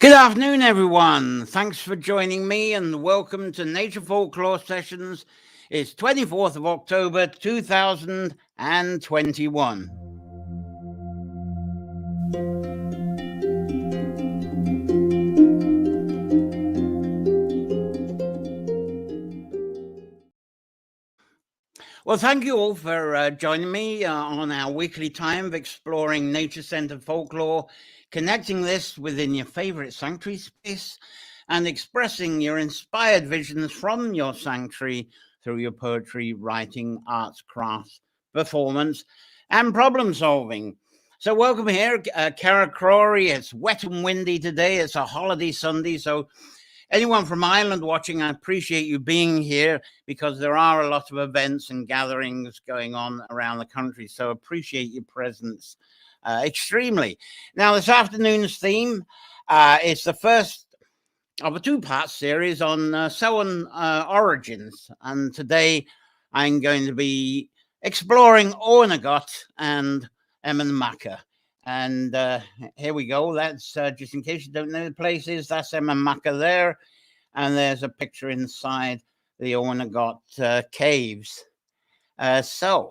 Good afternoon, everyone. Thanks for joining me and welcome to Nature Folklore Sessions. It's 24th of October, 2021. Well, thank you all for joining me on our weekly time of exploring nature-centered folklore, connecting this within your favorite sanctuary space and expressing your inspired visions from your sanctuary through your poetry, writing, arts, crafts, performance, and problem solving. So welcome here, Cara Crawley. It's wet and windy today. It's a holiday Sunday, so anyone from Ireland watching, I appreciate you being here because there are a lot of events and gatherings going on around the country. So appreciate your presence extremely. Now, this afternoon's theme is the first of a two-part series on Samhain origins. And today I'm going to be exploring Oweynagat Emain Macha. And here we go. That's just in case you don't know the places, that's Emain Macha there. And there's a picture inside the Ornegat Caves. So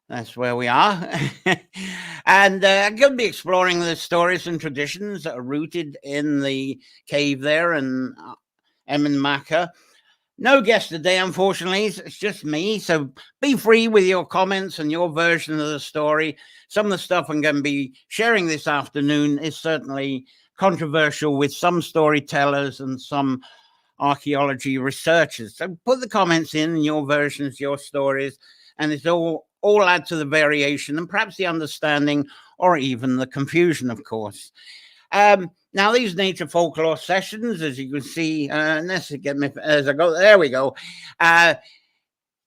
that's where we are. And I'm going to be exploring the stories and traditions that are rooted in the cave there in Emain Macha. No guest today, unfortunately. It's just me. So be free with your comments and your version of the story. Some of the stuff I'm going to be sharing this afternoon is certainly controversial with some storytellers and some archaeology researchers. So put the comments in your versions, your stories, and it's all add to the variation and perhaps the understanding or even the confusion, of course. Now, these nature folklore sessions, as you can see, as I go, there we go.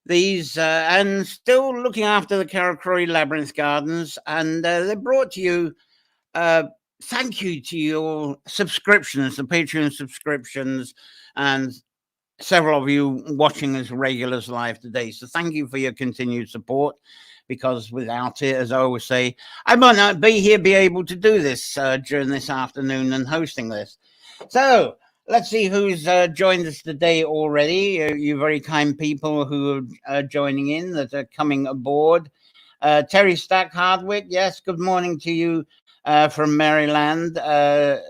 These and still looking after the Cara Crawley Labyrinth Gardens, and they're brought to you. Thank you to your subscriptions, the Patreon subscriptions, and several of you watching as regulars live today. So thank you for your continued support, because without it, as I always say, I might not be able to do this during this afternoon and hosting this. So let's see who's joined us today already. You very kind people who are joining in, that are coming aboard. Terry Stack Hardwick, yes, good morning to you from Maryland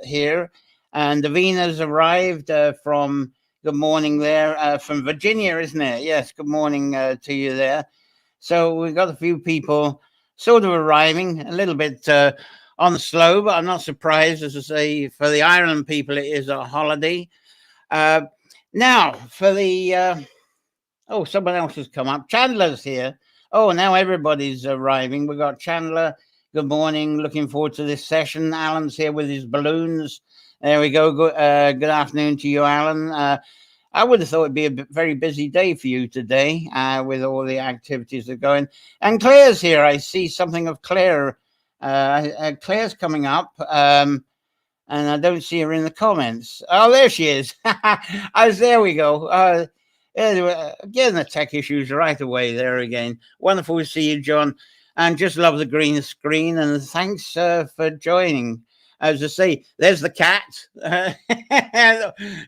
here. And Davina's arrived from, good morning there, from Virginia, isn't it? Yes, good morning to you there. So we've got a few people sort of arriving, a little bit on slow, but I'm not surprised. As I say, for the Ireland people, it is a holiday. Now, for the... oh, someone else has come up. Chandler's here. Oh, now everybody's arriving. We've got Chandler. Good morning. Looking forward to this session. Alan's here with his balloons. There we go. Good afternoon to you, Alan. I would have thought it'd be a very busy day for you today with all the activities that are going. And Claire's here. I see something of Claire. Claire's coming up, and I don't see her in the comments. Oh, there she is. There we go. Getting the tech issues right away there again. Wonderful to see you, John. And just love the green screen. And thanks for joining. As I say, there's the cat.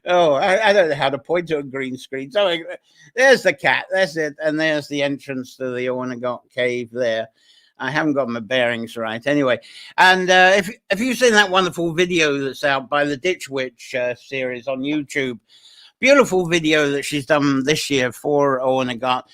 Oh, I don't know how to point to a green screen. So there's the cat. That's it. And there's the entrance to the Ornegat Cave there. I haven't got my bearings right. Anyway, and if you've seen that wonderful video that's out by the Ditch Witch series on YouTube, beautiful video that she's done this year for Ornegat.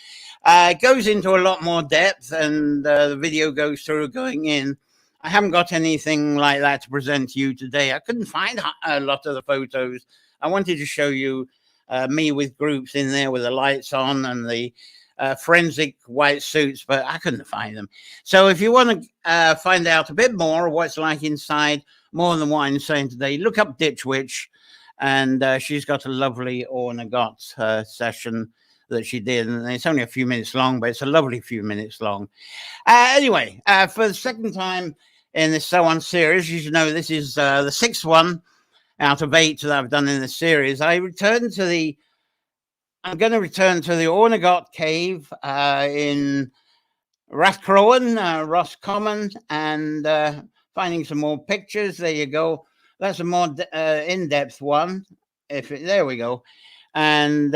It goes into a lot more depth, and the video goes through going in. I haven't got anything like that to present to you today. I couldn't find a lot of the photos. I wanted to show you me with groups in there with the lights on and the forensic white suits, but I couldn't find them. So if you want to find out a bit more of what it's like inside, more than what I'm saying today, look up Ditch Witch, and she's got a lovely Ornegat session that she did, and it's only a few minutes long, but it's a lovely few minutes long. Anyway, for the second time in this Swan series, you should know this is the sixth one out of 8 that I've done in the series. I'm going to return to the Ornegat Cave in Rathcrowan, Roscommon, and finding some more pictures. There you go. That's a more in-depth one. There we go. And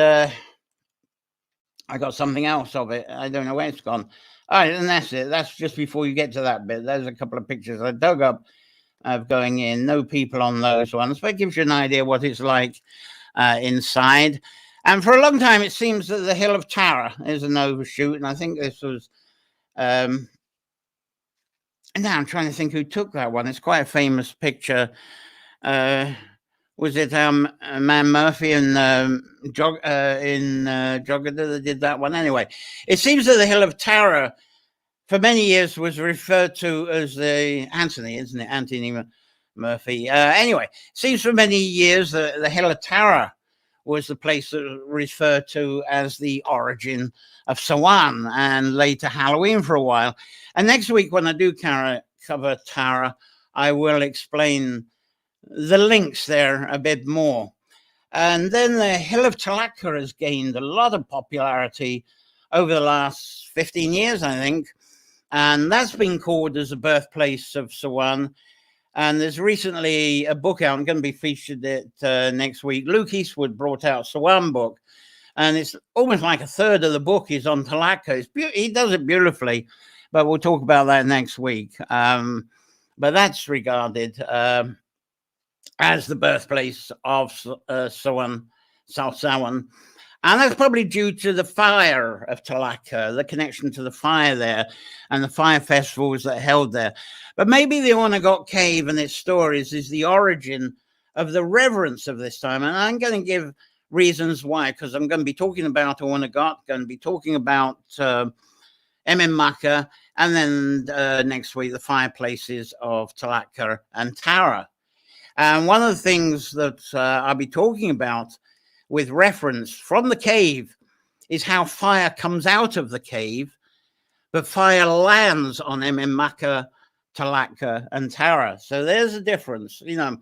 I got something else of it. I don't know where it's gone. All right, and that's it. That's just before you get to that bit. There's a couple of pictures I dug up of going in. No people on those ones, but it gives you an idea what it's like inside. And for a long time, it seems that the Hill of Tara is an overshoot. And I think this was... and now I'm trying to think who took that one. It's quite a famous picture. Was it Man Murphy and Drogheda that did that one? Anyway, it seems that the Hill of Tara for many years was referred to as the Anthony, isn't it? Anthony Murphy. Anyway, it seems for many years that the Hill of Tara was the place that was referred to as the origin of Swan, and later Halloween for a while. And next week, when I do cover Tara, I will explain the links there a bit more. And then the Hill of Talacca has gained a lot of popularity over the last 15 years, I think. And that's been called as the birthplace of Swan. And there's recently a book out. I'm going to be featured it next week. Luke Eastwood brought out a Swan book. And it's almost like a third of the book is on Talacca. He does it beautifully. But we'll talk about that next week. But that's regarded... as the birthplace of Swan, South Samhain. And that's probably due to the fire of Talacca, the connection to the fire there, and the fire festivals that are held there. But maybe the Oweynagat Cave and its stories is the origin of the reverence of this time. And I'm going to give reasons why, because I'm going to be talking about Oweynagat, going to be talking about Emain Macha, and then next week, the fireplaces of Talacca and Tara. And one of the things that I'll be talking about with reference from the cave is how fire comes out of the cave, but fire lands on Emain Macha, Talacca, and Tara. So there's a difference. You know,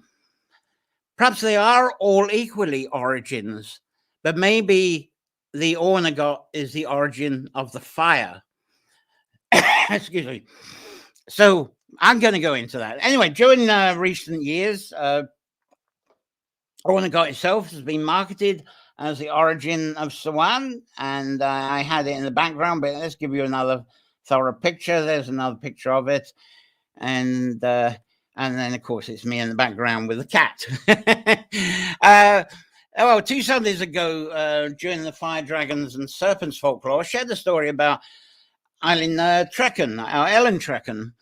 perhaps they are all equally origins, but maybe the Oweynagat is the origin of the fire. Excuse me. So I'm going to go into that. Anyway, during recent years, Ornegat itself has been marketed as the origin of Swan, and I had it in the background, but let's give you another thorough picture. There's another picture of it. And then, of course, it's me in the background with the cat. Well, 2 Sundays ago, during the Fire Dragons and Serpents folklore, I shared a story about Ellen Trecken.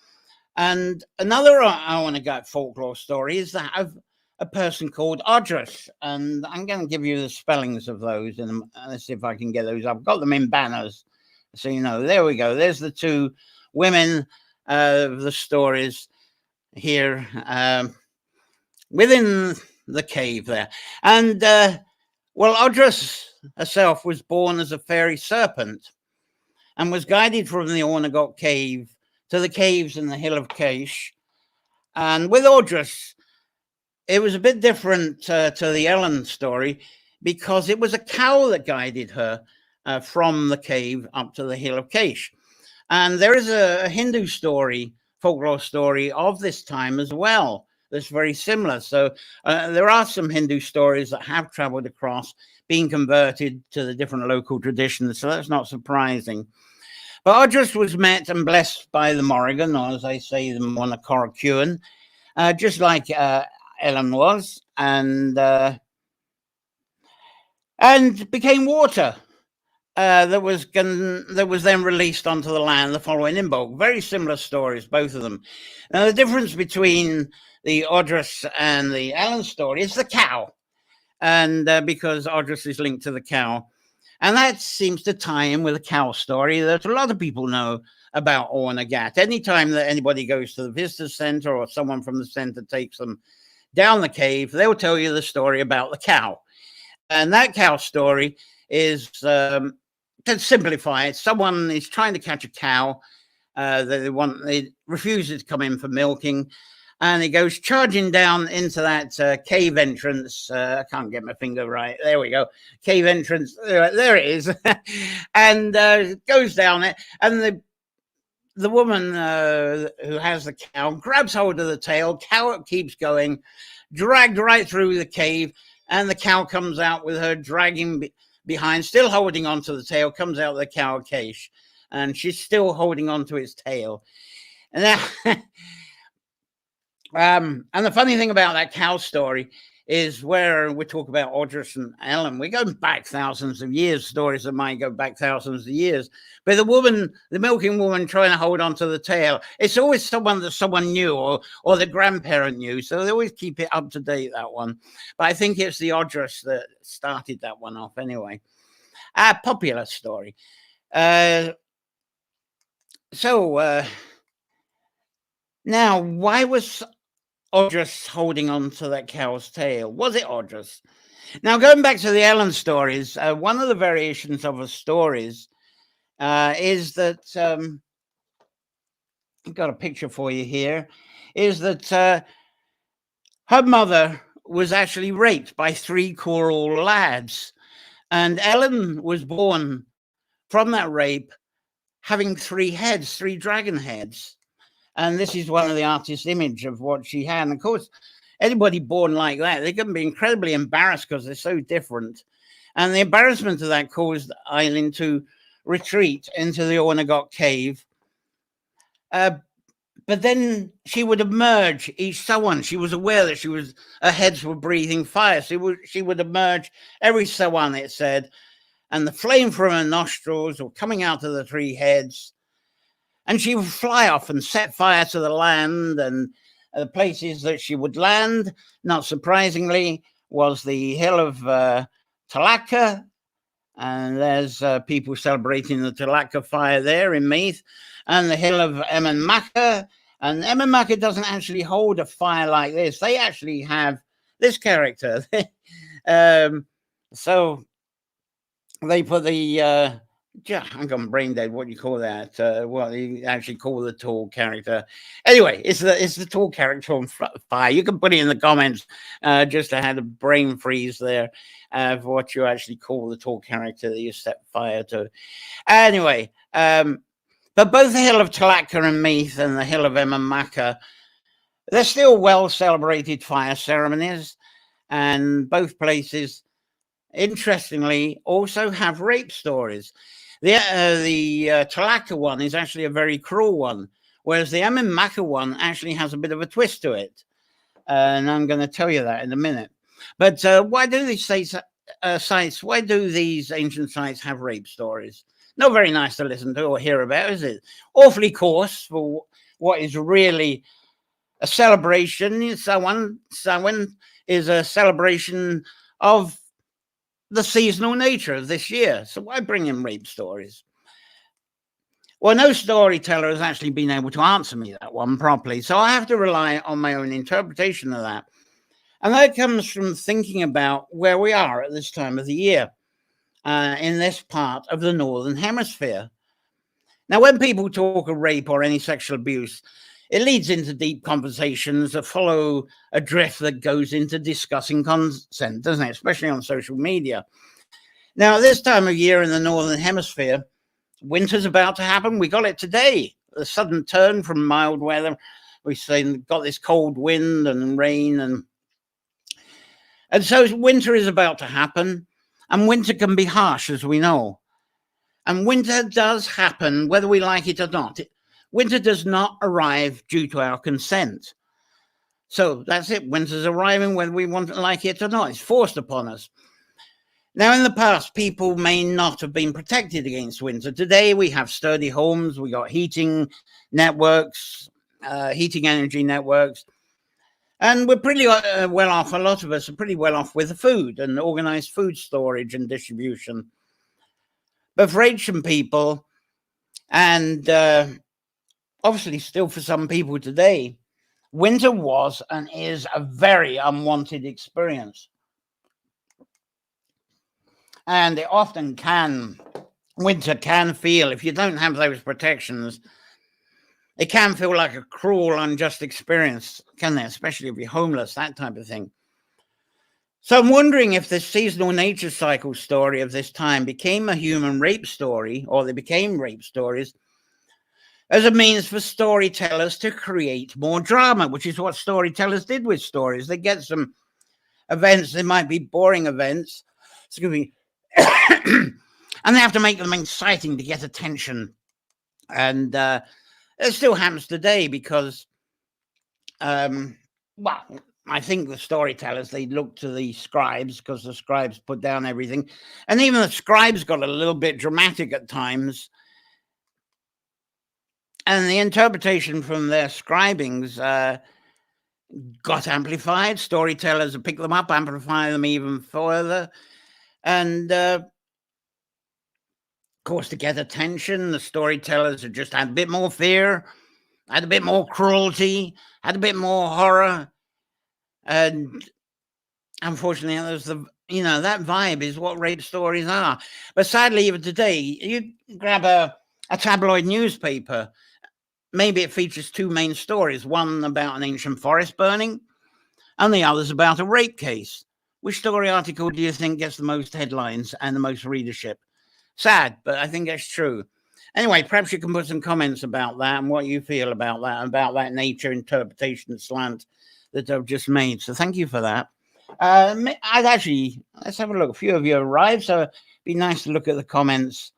And another Oweynagat folklore story is that of a person called Odrys. And I'm going to give you the spellings of those. And let's see if I can get those. I've got them in banners. So, you know, there we go. There's the 2 women of the stories here within the cave there. And, well, Odrys herself was born as a fairy serpent and was guided from the Oweynagat Cave to the caves in the Hill of Caish. And with Odrys, it was a bit different to the Ellen story, because it was a cow that guided her from the cave up to the Hill of Caish. And there is a Hindu story, folklore story of this time as well, that's very similar. So there are some Hindu stories that have traveled across, being converted to the different local traditions. So that's not surprising. But Odrys was met and blessed by the Morrigan, or as I say, the Mona Coracuen, just like Ellen was, and became water that was then released onto the land the following Imbolc. Very similar stories, both of them. Now, the difference between the Odrys and the Ellen story is the cow, and because Odrys is linked to the cow. And that seems to tie in with a cow story that a lot of people know about Oweynagat. Anytime that anybody goes to the visitor center or someone from the center takes them down the cave, they'll tell you the story about the cow. And that cow story is, to simplify it, someone is trying to catch a cow. It refuses to come in for milking. And it goes charging down into that cave entrance. I can't get my finger right. There we go. Cave entrance. There it is. And goes down it. And the woman who has the cow grabs hold of the tail. Cow keeps going, dragged right through the cave, and the cow comes out with her dragging behind, still holding onto the tail, comes out of the cow cache, and she's still holding onto its tail. And now, and the funny thing about that cow story is where we talk about Odrys and Ellen, we go back thousands of years, stories that might go back thousands of years. But the woman, the milking woman trying to hold on to the tail, it's always someone that someone knew or the grandparent knew. So they always keep it up to date, that one. But I think it's the Odrys that started that one off anyway. A popular story. Now, why was Odrys holding on to that cow's tail? Was it Odrys? Now, going back to the Ellen stories, one of the variations of the stories is that, I've got a picture for you here, is that her mother was actually raped by 3 choral lads. And Ellen was born from that rape having 3 heads, 3 dragon heads. And this is one of the artist's image of what she had. And of course, anybody born like that, they can be incredibly embarrassed because they're so different. And the embarrassment of that caused Eileen to retreat into the Oweynagat Cave. But then she would emerge each so on. She was aware that her heads were breathing fire. So she would emerge every so on, it said. And the flame from her nostrils were coming out of the 3 heads. And she would fly off and set fire to the land, and the places that she would land, not surprisingly, was the hill of Talaka. And there's people celebrating the Talaka fire there in Meath, and the hill of Emain Macha. And Emain Macha doesn't actually hold a fire like this. They actually have this character. So they put the... I'm gone brain dead. What do you call that? What you actually call the tall character? Anyway, it's the tall character on fire. You can put it in the comments just to have a brain freeze there of what you actually call the tall character that you set fire to. Anyway, but both the hill of Talaka and Meath and the hill of Emain Macha, they're still well celebrated fire ceremonies, and both places, interestingly, also have rape stories. The Talaka one is actually a very cruel one, whereas the Emain Macha one actually has a bit of a twist to it. And I'm going to tell you that in a minute. But why do these sites, why do these ancient sites have rape stories? Not very nice to listen to or hear about, is it? Awfully coarse for what is really a celebration. Samhain is a celebration of the seasonal nature of this year. So why bring in rape stories? Well, no storyteller has actually been able to answer me that one properly. So I have to rely on my own interpretation of that. And that comes from thinking about where we are at this time of the year in this part of the Northern Hemisphere. Now, when people talk of rape or any sexual abuse, it leads into deep conversations that follow a drift that goes into discussing consent, doesn't it? Especially on social media. Now, this time of year in the Northern Hemisphere, winter's about to happen. We got it today. The sudden turn from mild weather. We got this cold wind and rain. And so winter is about to happen. And winter can be harsh, as we know. And winter does happen, whether we like it or not. Winter does not arrive due to our consent. So that's it. Winter's arriving whether we want to like it or not. It's forced upon us. Now, in the past, people may not have been protected against winter. Today, we have sturdy homes. We got heating networks, heating energy networks. And we're pretty well off. A lot of us are pretty well off with the food and organized food storage and distribution. But for ancient people, and obviously still for some people today, winter was and is a very unwanted experience. And it often winter can feel, if you don't have those protections, it can feel like a cruel, unjust experience, can it? Especially if you're homeless, that type of thing. So I'm wondering if the seasonal nature cycle story of this time became a human rape story, or they became rape stories, as a means for storytellers to create more drama, which is what storytellers did with stories. They get some events, they might be boring events, excuse me, and they have to make them exciting to get attention. And it still happens today because, well, I think the storytellers, they look to the scribes because the scribes put down everything. And even the scribes got a little bit dramatic at times. And the interpretation from their scribings got amplified. Storytellers pick them up, amplify them even further. And, of course, to get attention, the storytellers had just had a bit more fear, had a bit more cruelty, had a bit more horror. And unfortunately, there's that vibe is what rape stories are. But sadly, even today, you grab a tabloid newspaper, maybe it features two main stories, one about an ancient forest burning and the other's about a rape case. Which story article do you think gets the most headlines and the most readership? Sad, but I think that's true. Anyway, perhaps you can put some comments about that and what you feel about that nature interpretation slant that I've just made. So thank you for that. Let's have a look. A few of you arrived, so it'd be nice to look at the comments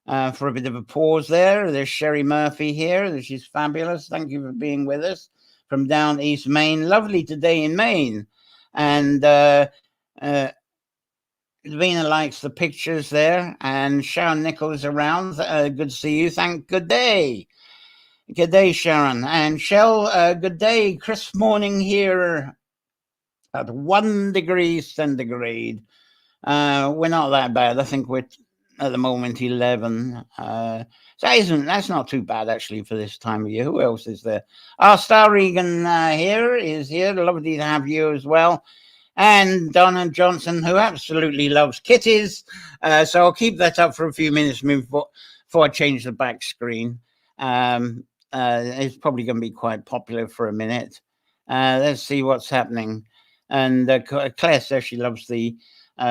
for a bit of a pause there. There's Sherry Murphy here. She's fabulous. Thank you for being with us from down East Maine. Lovely today in Maine. And Lena likes the pictures there. And Sharon Nichols around. Good to see you. Good day. Good day, Sharon. And Shell, good day. Crisp morning here at 1 degree centigrade. We're not that bad. I think we're at the moment 11. So that's not too bad actually for this time of year. Who else is there? Star Regan is here. Lovely to have you as well. And Donna Johnson, who absolutely loves kitties. So I'll keep that up for a few minutes before I change the back screen. It's probably going to be quite popular for a minute. Let's see what's happening. And Claire says she loves the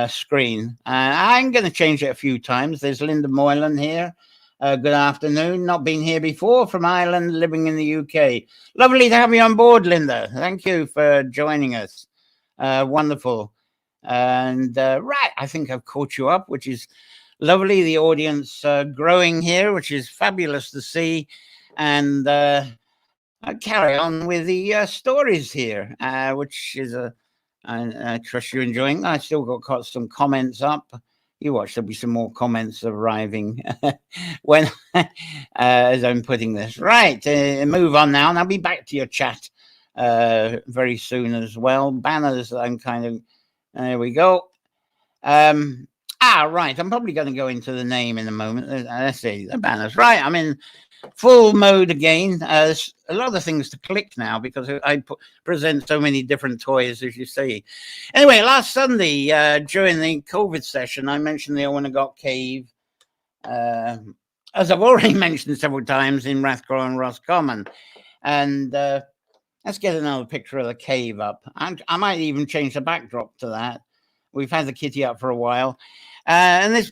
screen. I'm going to change it a few times. There's Linda Moylan here. Good afternoon. Not been here before, from Ireland, living in the UK. Lovely to have you on board, Linda. Thank you for joining us. Wonderful. And right, I think I've caught you up, which is lovely. The audience growing here, which is fabulous to see. And I carry on with the stories here, which is I trust you're enjoying. I still got some comments up. You watch, there'll be some more comments arriving when as I'm putting this. Right, move on now, and I'll be back to your chat very soon as well. Banners, I'm kind of, there we go. Right, I'm probably going to go into the name in a moment. Let's see, the banners. Right, I'm in full mode again. There's a lot of things to click now because I present so many different toys, as you see. Anyway, last Sunday during the COVID session, I mentioned the Oweynagat Cave, as I've already mentioned several times in Rathcrow and Roscommon. And let's get another picture of the cave up. I might even change the backdrop to that. We've had the kitty up for a while. And it's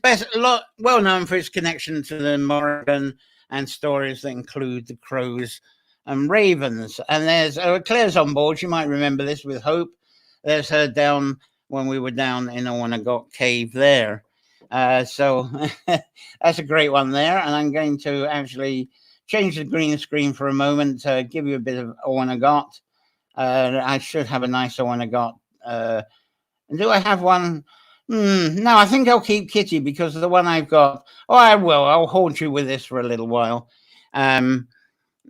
well known for its connection to the Morrigan and stories that include the crows and ravens. And there's Claire's on board. You might remember this with Hope. There's her down when we were down in Oweynagat Cave there. So that's a great one there. And I'm going to actually change the green screen for a moment to give you a bit of Oweynagat. I should have a nice Oweynagat. Do I have one? No, I think I'll keep Kitty because the one I've got. Oh, I will. I'll hold you with this for a little while. While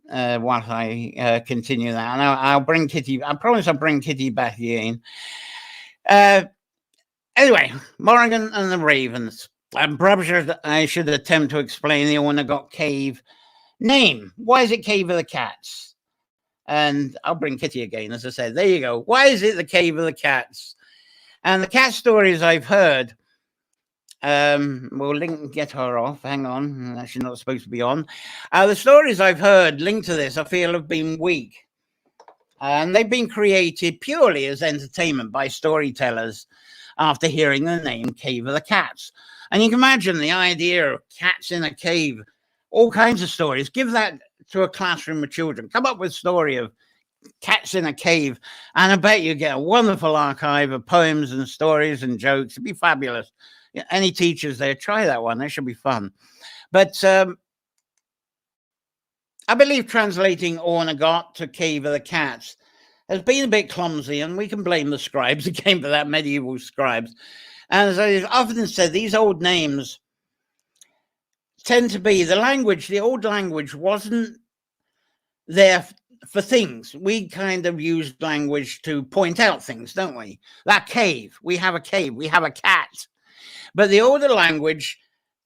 I continue that, and I'll bring Kitty. I promise I'll bring Kitty back again. Anyway, Morrigan and the Ravens. Perhaps I should attempt to explain the Oweynagat Cave name. Why is it Cave of the Cats? And I'll bring Kitty again, as I said. There you go. Why is it the Cave of the Cats? And the cat stories I've heard, we'll get her off. Hang on, she's not supposed to be on. The stories I've heard linked to this, I feel, have been weak. And they've been created purely as entertainment by storytellers after hearing the name Cave of the Cats. And you can imagine the idea of cats in a cave, all kinds of stories. Give that to a classroom of children. Come up with a story of cats in a cave, and I bet you get a wonderful archive of poems and stories and jokes. It'd be fabulous. Any teachers there, try that one. That should be fun. But I believe translating Oweynagat to Cave of the Cats has been a bit clumsy, and we can blame the scribes again for that, medieval scribes. And as I've often said, these old names tend to be the language. The old language wasn't there for things. We kind of use language to point out things, don't we? That cave, we have a cave, we have a cat. But the older language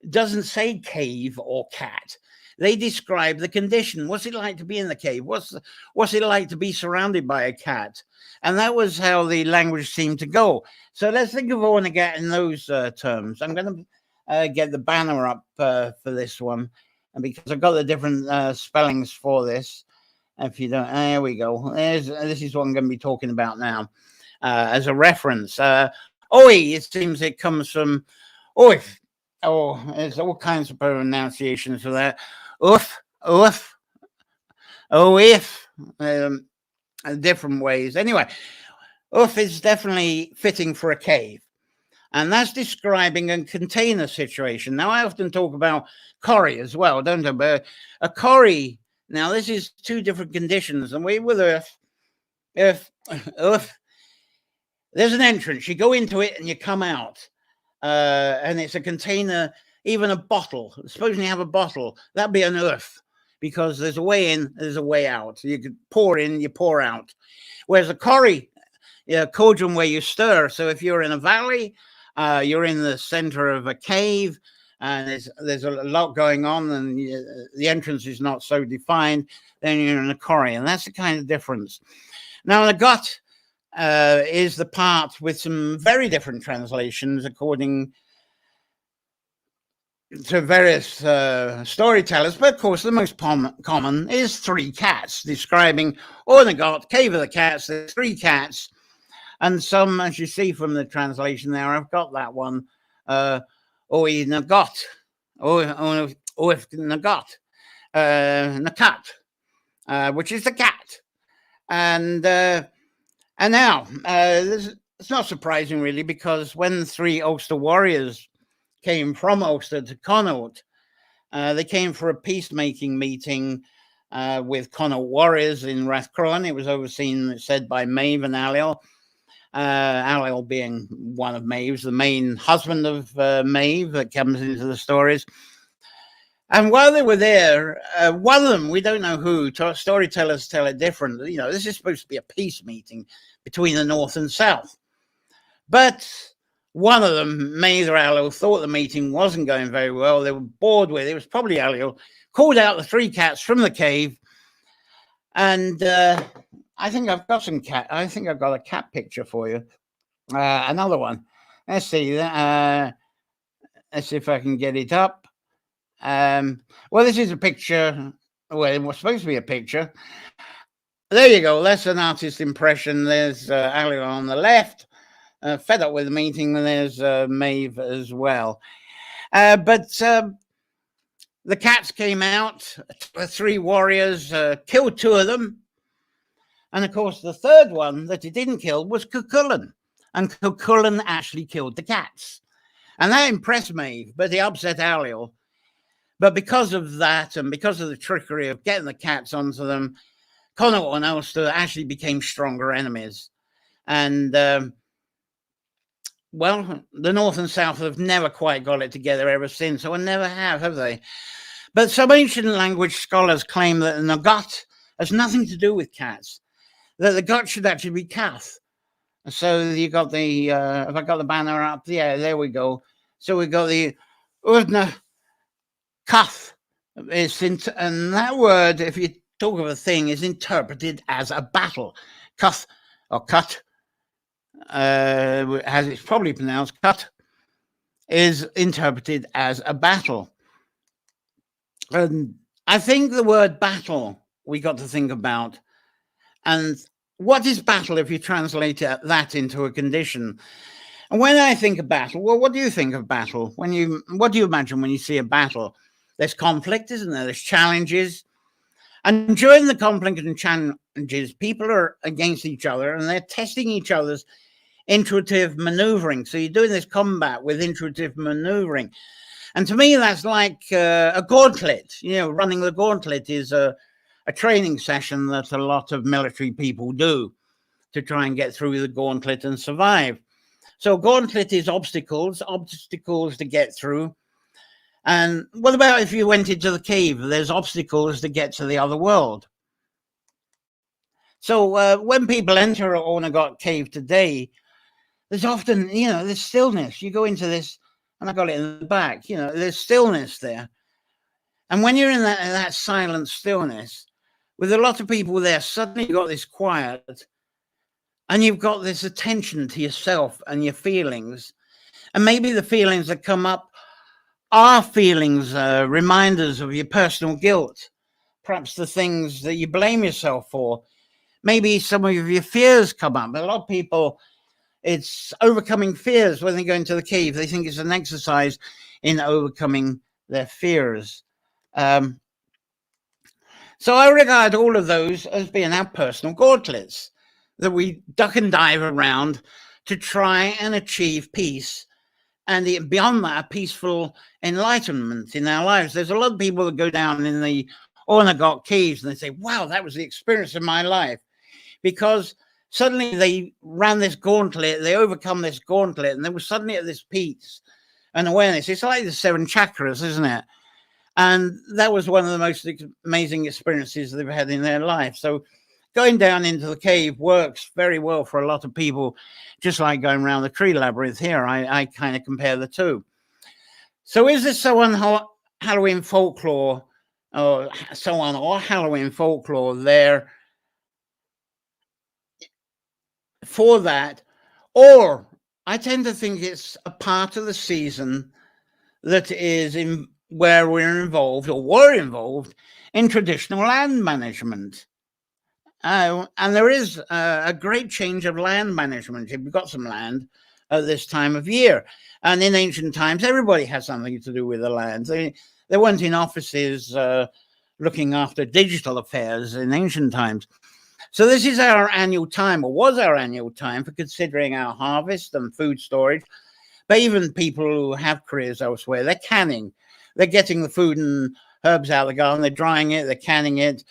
doesn't say cave or cat. They describe the condition. What's it like to be in the cave? What's it like to be surrounded by a cat? And that was how the language seemed to go. So let's think of Ornegat in those terms. I'm going to get the banner up for this one, and because I've got the different spellings for this. If you don't, there we go. This is what I'm going to be talking about now as a reference. Oi, it seems it comes from oif. Oh, there's all kinds of pronunciations for that. Oof, oof, if, different ways. Anyway, oof is definitely fitting for a cave. And that's describing a container situation. Now, I often talk about corrie as well, don't I? But a corrie, now this is two different conditions. And with earth, there's an entrance. You go into it and you come out. And it's a container, even a bottle. Supposing you have a bottle, that'd be an earth, because there's a way in, there's a way out. You could pour in, you pour out. Whereas a corrie, cauldron where you stir. So if you're in a valley, you're in the center of a cave, and there's a lot going on, and the entrance is not so defined, then you're in a corrie, and that's the kind of difference. Now, the gut is the part with some very different translations according to various storytellers, but of course the most common is three cats, describing Ornegat Cave of the Cats. There's three cats, and some, as you see from the translation there, I've got that one, Oweynagat, Nakat, which is the cat. And now, it's not surprising really, because when the three Ulster warriors came from Ulster to Connaught, they came for a peacemaking meeting with Connaught warriors in Rathcrowan. It was overseen, it said, by Maeve and Ailill. Ailill being one of Maeve's, the main husband of Maeve that comes into the stories. And while they were there, one of them, we don't know who, storytellers tell it different. You know, this is supposed to be a peace meeting between the North and South. But one of them, Maeve or Ailill, thought the meeting wasn't going very well. They were bored with it. It was probably Ailill. Called out the three cats from the cave. And I think I've got some cat. I think I've got a cat picture for you. Another one. Let's see. Let's see if I can get it up. Well, this is a picture. Well, it was supposed to be a picture. There you go. That's an artist's impression. There's Ailill on the left, fed up with the meeting, and there's Maeve as well. But the cats came out, three warriors, killed two of them. And of course, the third one that he didn't kill was Cuchulainn. And Cuchulainn actually killed the cats. And that impressed Maeve, but he upset Ailill. But because of that, and because of the trickery of getting the cats onto them, Connaught and Ulster actually became stronger enemies. And, well, the North and South have never quite got it together ever since, or never have they? But some ancient language scholars claim that the Nagat has nothing to do with cats, that the gut should actually be Cath. So you got the, have I got the banner up? Yeah, there we go. So we got the Urdna Cath, and that word, if you talk of a thing, is interpreted as a battle. Cuth or cut, as it's probably pronounced, cut, is interpreted as a battle. And I think the word battle we got to think about. And what is battle if you translate that into a condition? And when I think of battle, well, what do you think of battle? What do you imagine when you see a battle? There's conflict, isn't there? There's challenges. And during the conflict and challenges, people are against each other and they're testing each other's intuitive maneuvering. So you're doing this combat with intuitive maneuvering. And to me, that's like a gauntlet. Running the gauntlet is a training session that a lot of military people do to try and get through the gauntlet and survive. So gauntlet is obstacles to get through. And what about if you went into the cave? There's obstacles to get to the other world. So when people enter Oweynagat Cave today, there's often, there's stillness. You go into this, and I got it in the back, there's stillness there. And when you're in that silent stillness, with a lot of people there, suddenly you've got this quiet, and you've got this attention to yourself and your feelings. And maybe the feelings that come up are feelings, reminders of your personal guilt, perhaps the things that you blame yourself for. Maybe some of your fears come up. A lot of people, it's overcoming fears when they go into the cave. They think it's an exercise in overcoming their fears. So I regard all of those as being our personal gauntlets that we duck and dive around to try and achieve peace, and beyond that, peaceful enlightenment in our lives. There's a lot of people that go down in the Ornegat Caves and they say, wow, that was the experience of my life, because suddenly they ran this gauntlet, they overcome this gauntlet, and they were suddenly at this peace and awareness. It's like the 7 chakras, isn't it? And that was one of the most amazing experiences they've had in their life. So going down into the cave works very well for a lot of people, just like going around the tree labyrinth here. I kind of compare the two. So is this Halloween folklore, or Halloween folklore there for that? Or I tend to think it's a part of the season that is where we're involved, or were involved, in traditional land management. And there is a great change of land management. If you've got some land at this time of year, and in ancient times, everybody had something to do with the land. They weren't in offices looking after digital affairs in ancient times. So this is our annual time, or was our annual time, for considering our harvest and food storage. But even people who have careers elsewhere, they're canning. They're getting the food and herbs out of the garden. They're drying it. They're canning it.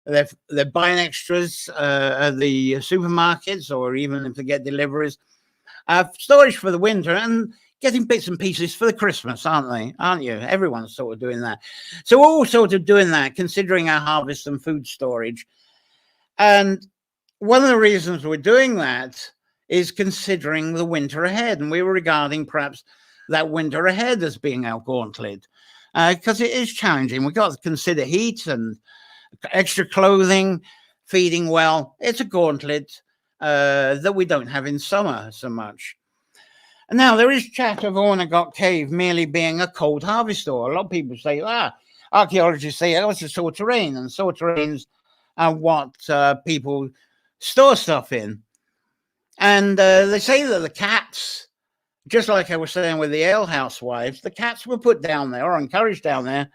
They're buying extras at the supermarkets, or even if they get deliveries. Storage for the winter, and getting bits and pieces for the Christmas, aren't you? Everyone's sort of doing that. So we're all sort of doing that, considering our harvest and food storage. And one of the reasons we're doing that is considering the winter ahead. And we were regarding perhaps that winter ahead as being our gauntlet, because it is challenging. We've got to consider heat and extra clothing, feeding well. It's a gauntlet that we don't have in summer so much. And now there is chat of Oweynagat Cave merely being a cold harvest store. A lot of people say, archaeologists say, it's a soil terrain, and soil terrains are what people store stuff in. And they say that the cats, just like I was saying with the alehouse wives, the cats were put down there, or encouraged down there,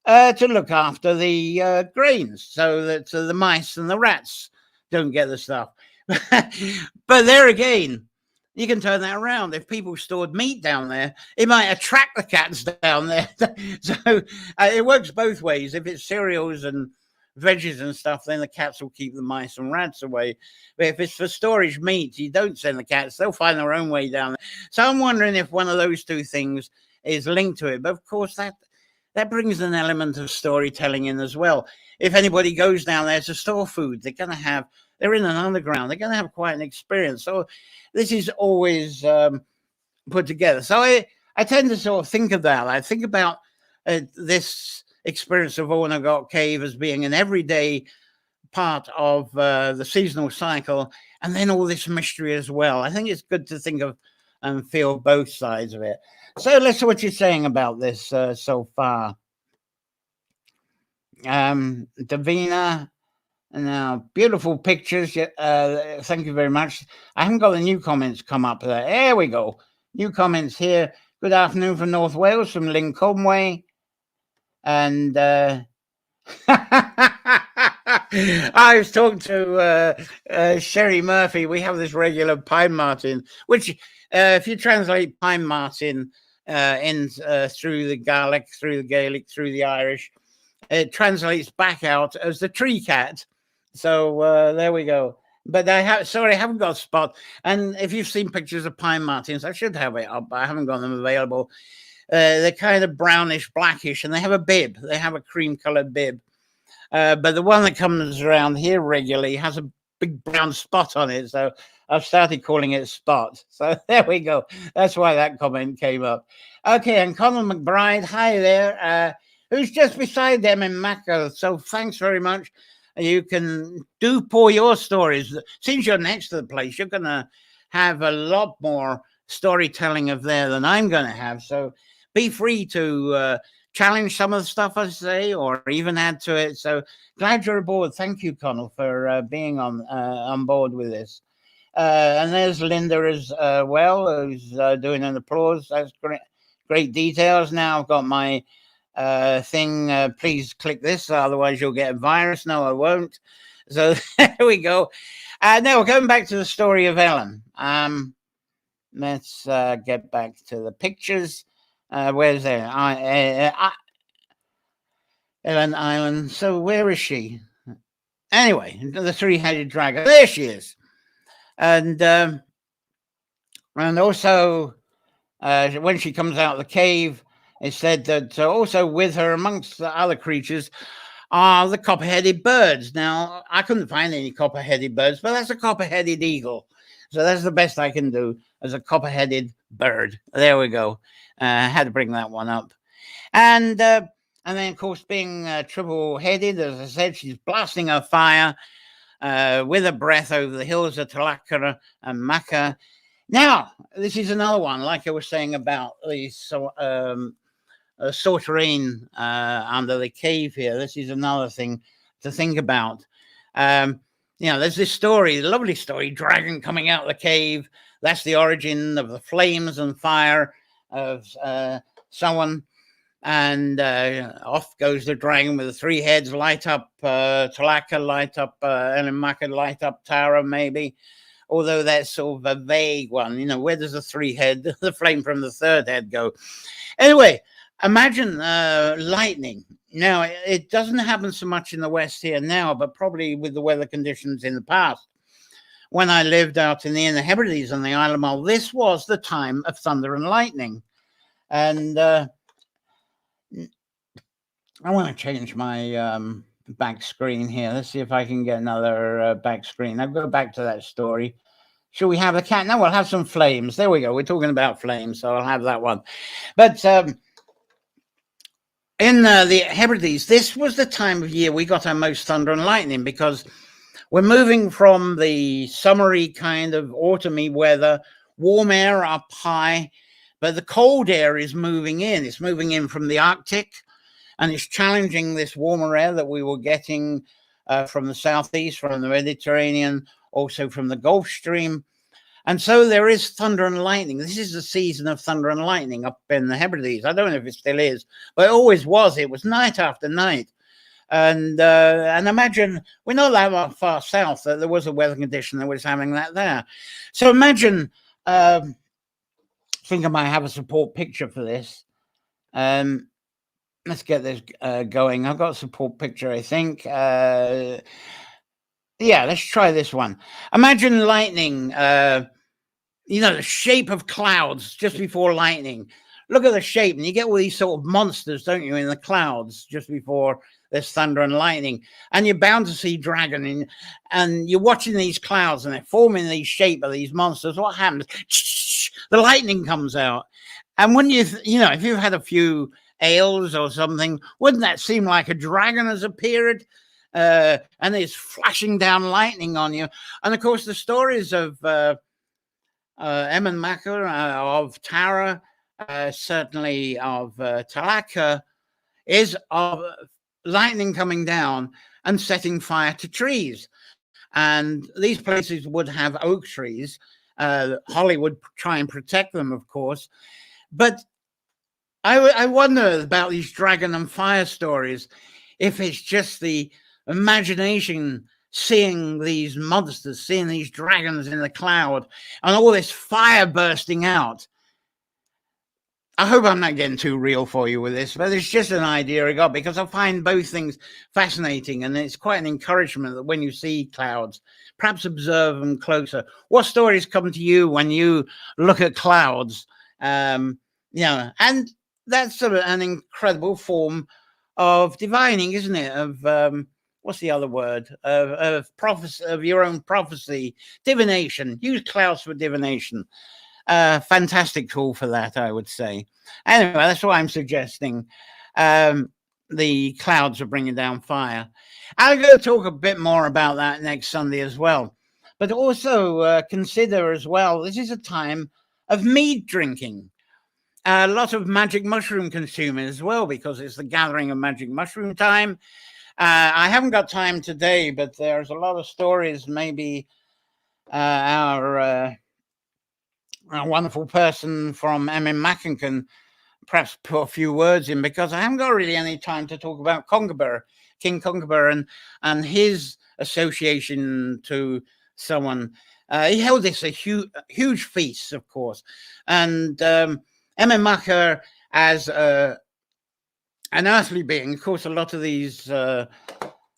to look after the grains, so that the mice and the rats don't get the stuff. But there again, you can turn that around. If people stored meat down there, it might attract the cats down there. So it works both ways. If it's cereals and veggies and stuff, then the cats will keep the mice and rats away. But if it's for storage meat, you don't send the cats. They'll find their own way down there. So I'm wondering if one of those two things is linked to it. But of course, that brings an element of storytelling in as well. If anybody goes down there to store food, they're in an underground. They're going to have quite an experience. So this is always put together. So I tend to sort of think of that. I think about this experience of Oweynagat Cave as being an everyday part of the seasonal cycle, and then all this mystery as well. I think it's good to think of and feel both sides of it. So let's see what you're saying about this so far. Davina, now beautiful pictures. Thank you very much. I haven't got the new comments come up there. There we go. New comments here. Good afternoon from North Wales, from Lynn Conway. And I was talking to Sherry Murphy. We have this regular pine martin, which, if you translate pine martin through the Gaelic, through the Irish, it translates back out as the tree cat. So there we go. But I haven't got a spot. And if you've seen pictures of pine martins, I should have it up, but I haven't got them available. They're kind of brownish, blackish, and they have a bib. They have a cream-colored bib. But the one that comes around here regularly has a big brown spot on it. So I've started calling it Spot. So there we go. That's why that comment came up. Okay, and Conal McBride, hi there, who's just beside them in Macha. So thanks very much. You can pour your stories. Since you're next to the place, you're going to have a lot more storytelling of there than I'm going to have. So be free to challenge some of the stuff I say or even add to it. So glad you're aboard. Thank you, Conal, for being on board with this. And there's Linda as well, who's doing an applause. That's great details. Now I've got my thing. Please click this, otherwise you'll get a virus. No, I won't. So there we go. Now we're going back to the story of Ellen. Let's get back to the pictures. Where's there? Ellen Island. So where is she? Anyway, the three-headed dragon. There she is. And also when she comes out of the cave, it said that also with her, amongst the other creatures, are the copper-headed birds. Now, I couldn't find any copper-headed birds, but that's a copper-headed eagle. So that's the best I can do as a copper-headed bird. There we go. I had to bring that one up. And then, of course, being triple-headed, as I said, she's blasting her fire with her breath over the hills of Talakara and Macha. Now, this is another one, like I was saying about the Sauterrain under the cave here. This is another thing to think about. There's this story, lovely story, dragon coming out of the cave. That's the origin of the flames and fire of Swan. And off goes the dragon with the three heads, light up Talaka, light up Emain Macha, light up Tara, maybe. Although that's sort of a vague one. Where does the the flame from the third head go? Anyway, imagine lightning. Now, it doesn't happen so much in the West here now, but probably with the weather conditions in the past. When I lived out in the Inner Hebrides on the Isle of Mull, this was the time of thunder and lightning. And I want to change my back screen here. Let's see if I can get another back screen. I'll go back to that story. Should we have a cat? No, we'll have some flames. There we go. We're talking about flames, so I'll have that one. But in the Hebrides, this was the time of year we got our most thunder and lightning, because we're moving from the summery kind of autumny weather, warm air up high, but the cold air is moving in. It's moving in from the Arctic, and it's challenging this warmer air that we were getting from the southeast, from the Mediterranean, also from the Gulf Stream. And so there is thunder and lightning. This is the season of thunder and lightning up in the Hebrides. I don't know if it still is, but it always was. It was night after night. And imagine, we're not that far south that there was a weather condition that was having that there. So imagine, I think I might have a support picture for this. Let's get this going. I've got a support picture, I think. Yeah, let's try this one. Imagine lightning, the shape of clouds just before lightning. Look at the shape, and you get all these sort of monsters, don't you, in the clouds just before there's thunder and lightning. And you're bound to see dragon, and you're watching these clouds, and they're forming these shape of these monsters. What happens? The lightning comes out. And when if you've had a few ales or something, wouldn't that seem like a dragon has appeared? And it's flashing down lightning on you. And of course, the stories of Emain Macha, of Tara, certainly of Talaka, is of lightning coming down and setting fire to trees. And these places would have oak trees. Holly would try and protect them, of course. But I wonder about these dragon and fire stories, if it's just the imagination seeing these monsters, seeing these dragons in the cloud, and all this fire bursting out. I hope I'm not getting too real for you with this, but it's just an idea I got because I find both things fascinating, and it's quite an encouragement that when you see clouds, perhaps observe them closer. What stories come to you when you look at clouds? And that's sort of an incredible form of divining, isn't it? Of what's the other word? Of prophecy, of your own prophecy, divination. Use clouds for divination. Fantastic tool for that, I would say. Anyway, that's what I'm suggesting. The clouds are bringing down fire. I'm going to talk a bit more about that next Sunday as well. But also consider as well, this is a time of mead drinking. A lot of magic mushroom consuming as well, because it's the gathering of magic mushroom time. I haven't got time today, but there's a lot of stories. Maybe our wonderful person from Emain Macha can perhaps put a few words in, because I haven't got really any time to talk about King Concobar, and his association to someone. He held this a huge feast, of course, and Emain Macha as an earthly being. Of course, a lot of these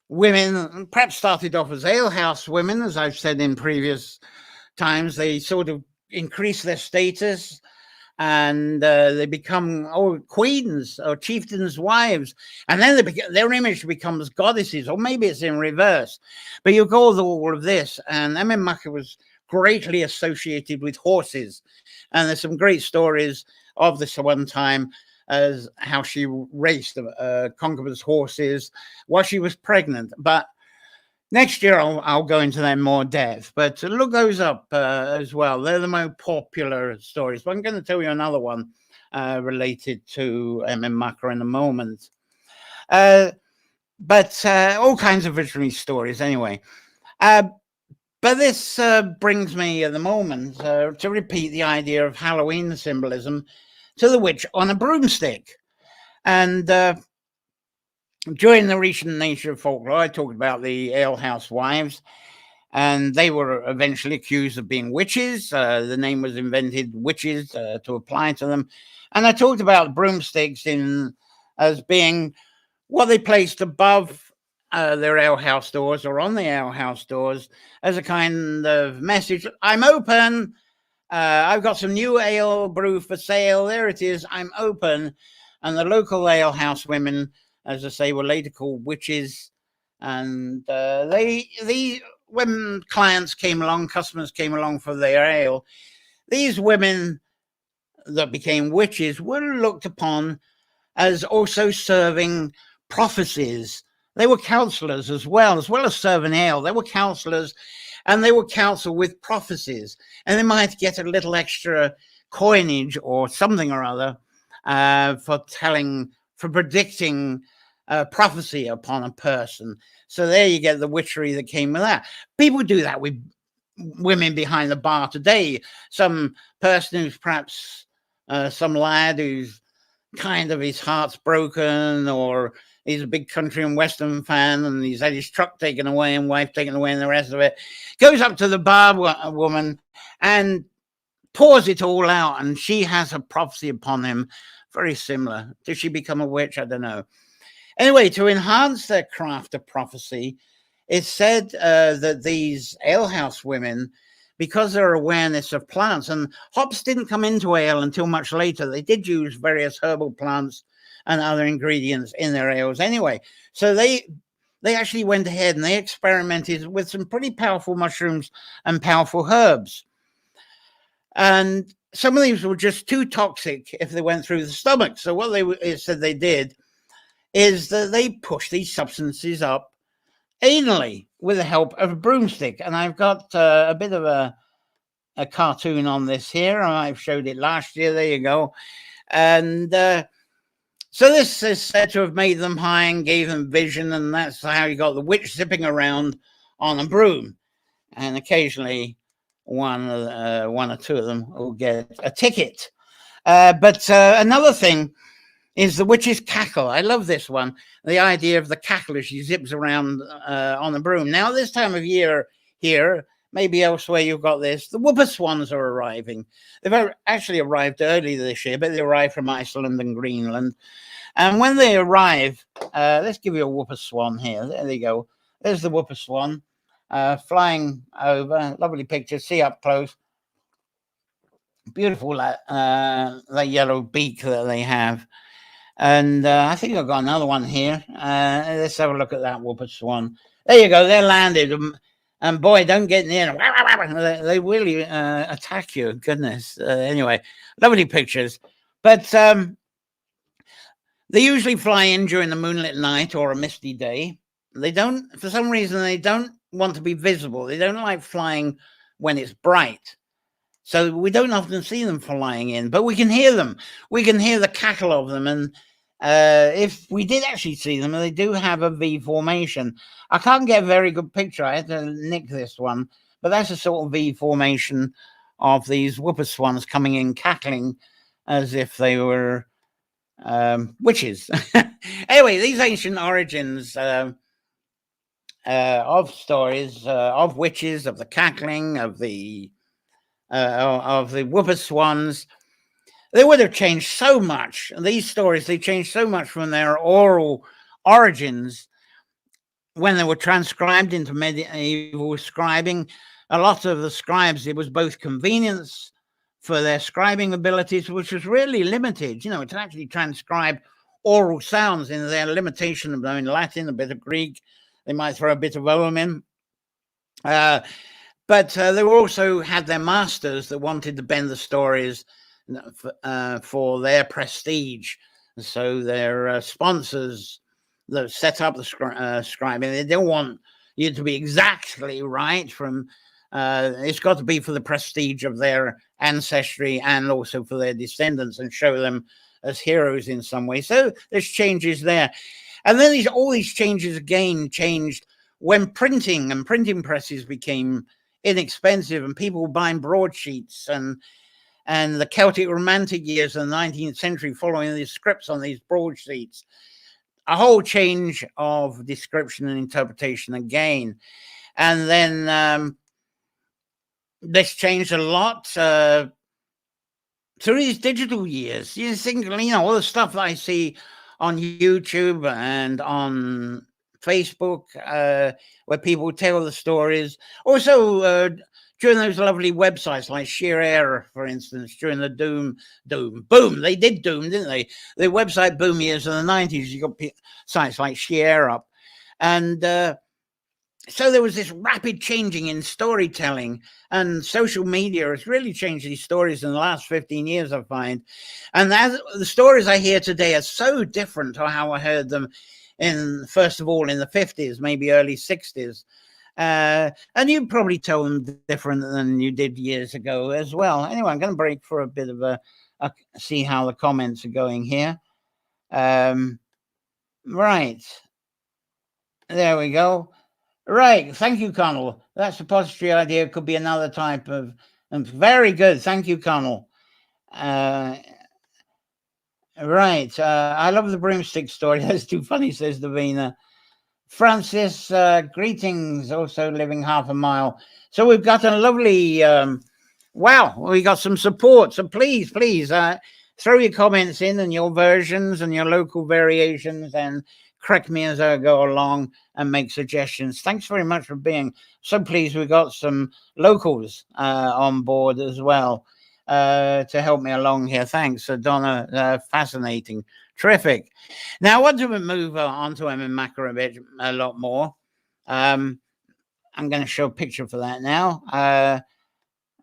women perhaps started off as alehouse women, as I've said in previous times. They sort of increase their status, and they become queens or chieftains' wives, and then their image becomes goddesses, or maybe it's in reverse. But you go with all of this, and Emain Macha was greatly associated with horses, and there's some great stories of this one time, as how she raced Concobar's horses while she was pregnant. But next year, I'll go into them more depth, but look those up as well. They're the most popular stories. But I'm going to tell you another one related to Emain Macha in a moment. But all kinds of visionary stories anyway. But this brings me at the moment to repeat the idea of Halloween symbolism to the witch on a broomstick. And during the recent Nature Folklore, I talked about the alehouse wives, and they were eventually accused of being witches. The name was invented, witches, to apply to them. And I talked about broomsticks as being what they placed above their alehouse doors, or on the alehouse doors, as a kind of message. I'm open. I've got some new ale brew for sale. There it is. I'm open. And the local alehouse women, as I say, were later called witches. And when clients came along, customers came along for their ale, these women that became witches were looked upon as also serving prophecies. They were counselors as well as serving ale. They were counselors, and they would counsel with prophecies, and they might get a little extra coinage or something or other for predicting prophecy upon a person. So there you get the witchery that came with that. People do that with women behind the bar today. Some person who's perhaps some lad who's kind of his heart's broken, or he's a big country and western fan, and he's had his truck taken away and wife taken away and the rest of it, goes up to the bar woman and pours it all out, and she has a prophecy upon him very similar. Did she become a witch? I don't know. Anyway, to enhance their craft of prophecy, it's said that these alehouse women, because their awareness of plants, and hops didn't come into ale until much later, they did use various herbal plants and other ingredients in their ales anyway. So they actually went ahead and they experimented with some pretty powerful mushrooms and powerful herbs. And some of these were just too toxic if they went through the stomach. So what they said they did is that they pushed these substances up anally with the help of a broomstick. And I've got a bit of a cartoon on this here. I've showed it last year. There you go. And so this is said to have made them high and gave them vision, and that's how you got the witch zipping around on a broom. And occasionally one or two of them will get a ticket. But another thing is the witch's cackle. I love this one. The idea of the cackle as she zips around on the broom. Now, this time of year here, maybe elsewhere you've got this, the whooper swans are arriving. They've actually arrived early this year, but they arrived from Iceland and Greenland. And when they arrive, let's give you a whooper swan here. There they go. There's the whooper swan flying over. Lovely picture. See up close. Beautiful, that yellow beak that they have. And I think I've got another one here. Let's have a look at that whooper swan. There you go. They're landed. And boy, don't get near them. They really attack you. Goodness. Anyway, lovely pictures. But they usually fly in during the moonlit night or a misty day. They don't, for some reason, they don't want to be visible. They don't like flying when it's bright. So we don't often see them flying in, but we can hear them. We can hear the cackle of them. And if we did actually see them, they do have a V formation. I can't get a very good picture. I had to nick this one, but that's a sort of V formation of these whooper swans coming in, cackling as if they were witches. Anyway, these ancient origins of stories of witches, of the cackling, of the whooper swans, they would have changed so much. These stories, they changed so much from their oral origins when they were transcribed into medieval scribing. A lot of the scribes, it was both convenience for their scribing abilities, which was really limited, to actually transcribe oral sounds in their limitation of knowing Latin, a bit of Greek. They might throw a bit of Ogham in. But they also had their masters that wanted to bend the stories for their prestige. So their sponsors that set up the scribing, they don't want you to be exactly right from... it's got to be for the prestige of their ancestry and also for their descendants and show them as heroes in some way. So there's changes there. And then all these changes again changed when printing and printing presses became inexpensive and people were buying broadsheets, and the Celtic Romantic years of the 19th century following these scripts on these broadsheets. A whole change of description and interpretation again. And then this changed a lot through these digital years. You think, all the stuff that I see on YouTube and on Facebook, where people tell the stories. Also, during those lovely websites like Sheer Air, for instance, during the boom, they did Doom, didn't they? The website boom years of the 90s, you got sites like Sheer up. And so there was this rapid changing in storytelling, and social media has really changed these stories in the last 15 years, I find. And the stories I hear today are so different to how I heard them first of all, in the 50s, maybe early 60s. And you probably tell them different than you did years ago as well. Anyway, I'm going to break for a bit of see how the comments are going here. Right. There we go. Right. Thank you, Connell. That suppository idea could be another type of... very good. Thank you, Connell. Right. I love the broomstick story. That's too funny, says Davina. Francis, greetings, also living half a mile. So we've got a lovely... wow, we got some support. So please, throw your comments in and your versions and your local variations, and correct me as I go along and make suggestions. Thanks very much for being so pleased. We got some locals on board as well to help me along here. Thanks, Donna. Fascinating. Terrific. Now, I want to move on to Emain Macha a lot more. I'm going to show a picture for that now.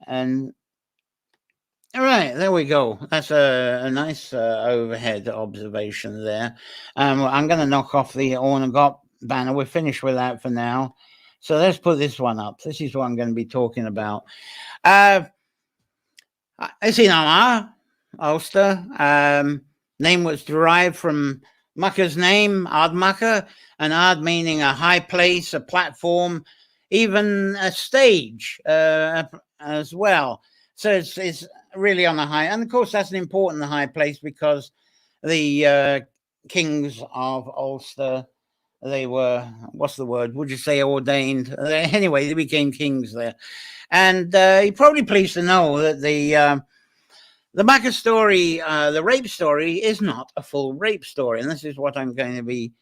And all right, there we go. That's a nice overhead observation there. I'm going to knock off the Oweynagat banner. We're finished with that for now. So let's put this one up. This is what I'm going to be talking about. It's in Armagh, Ulster. Name was derived from Macha's name, Ard Macha, and Ard meaning a high place, a platform, even a stage as well. So it's really on a high, and of course that's an important high place because the kings of Ulster. They were, what's the word? Would you say ordained? Anyway, they became kings there. And you're probably pleased to know that the Macha story, the rape story, is not a full rape story. And this is what I'm going to be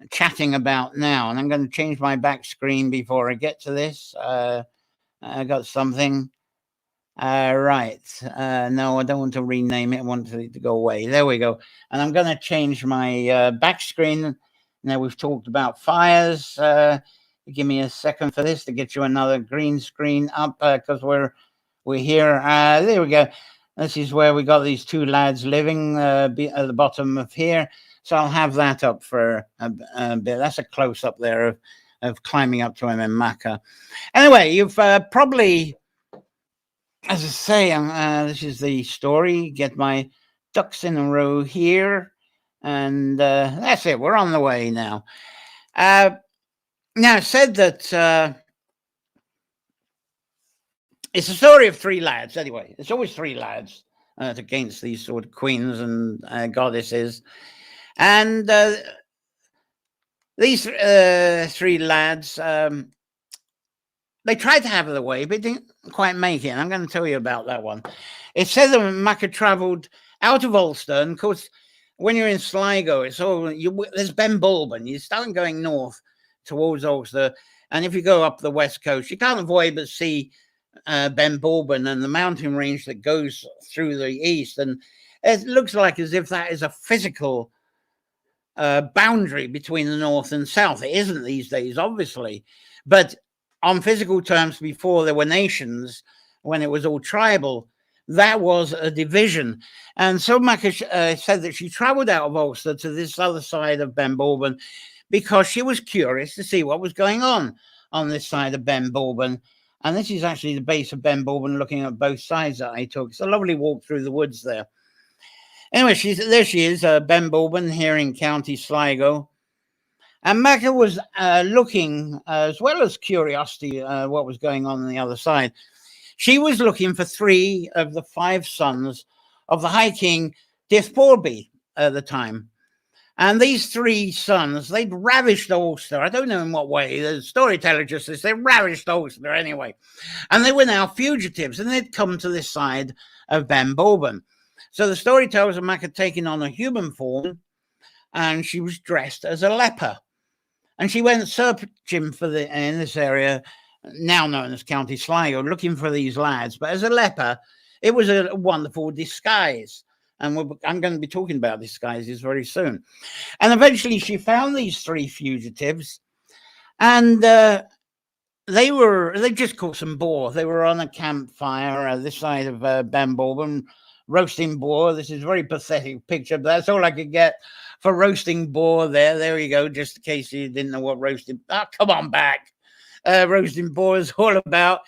chatting about now. And I'm going to change my back screen before I get to this. I got something. Right. No, I don't want to rename it. I want it to go away. There we go. And I'm going to change my back screen. Now, we've talked about fires. Give me a second for this to get you another green screen up because we're here. There we go. This is where we got these two lads living at the bottom of here. So I'll have that up for a bit. That's a close up there of climbing up to Emain Macha. Anyway, you've probably, as I say, this is the story. Get my ducks in a row here. And that's it. We're on the way now. Now, I said that it's a story of three lads. Anyway, it's always three lads against these sort of queens and goddesses. And these three lads, they tried to have their way, but didn't quite make it. And I'm going to tell you about that one. It says that Macha travelled out of Ulster, and of course, when you're in Sligo, it's all there's Benbulben. You start going north towards Ulster, and if you go up the west coast, you can't avoid but see Benbulben and the mountain range that goes through the east. And it looks like as if that is a physical boundary between the north and south. It isn't these days, obviously, but on physical terms, before there were nations, when it was all tribal, that was a division. And so Macha said that she travelled out of Ulster to this other side of Benbulben because she was curious to see what was going on this side of Benbulben. And this is actually the base of Benbulben, looking at both sides that I took. It's a lovely walk through the woods there. Anyway, there she is, Benbulben, here in County Sligo. And Macha was looking, as well as curiosity, what was going on the other side. She was looking for 3 of the 5 sons of the High King Dithporby at the time. And these 3 sons, they'd ravished Ulster. I don't know in what way. The storyteller just says they ravished Ulster anyway. And they were now fugitives, and they'd come to this side of Benbulben. So the story tells of Macha taking on a human form, and she was dressed as a leper. And she went searching for in this area, now known as County Sligo, looking for these lads. But as a leper, it was a wonderful disguise. And I'm going to be talking about disguises very soon. And eventually she found these 3 fugitives. And they just caught some boar. They were on a campfire this side of Benbulben, roasting boar. This is a very pathetic picture, but that's all I could get for roasting boar there. There you go, just in case you didn't know what roasting... come on back. Roasting boar is all about.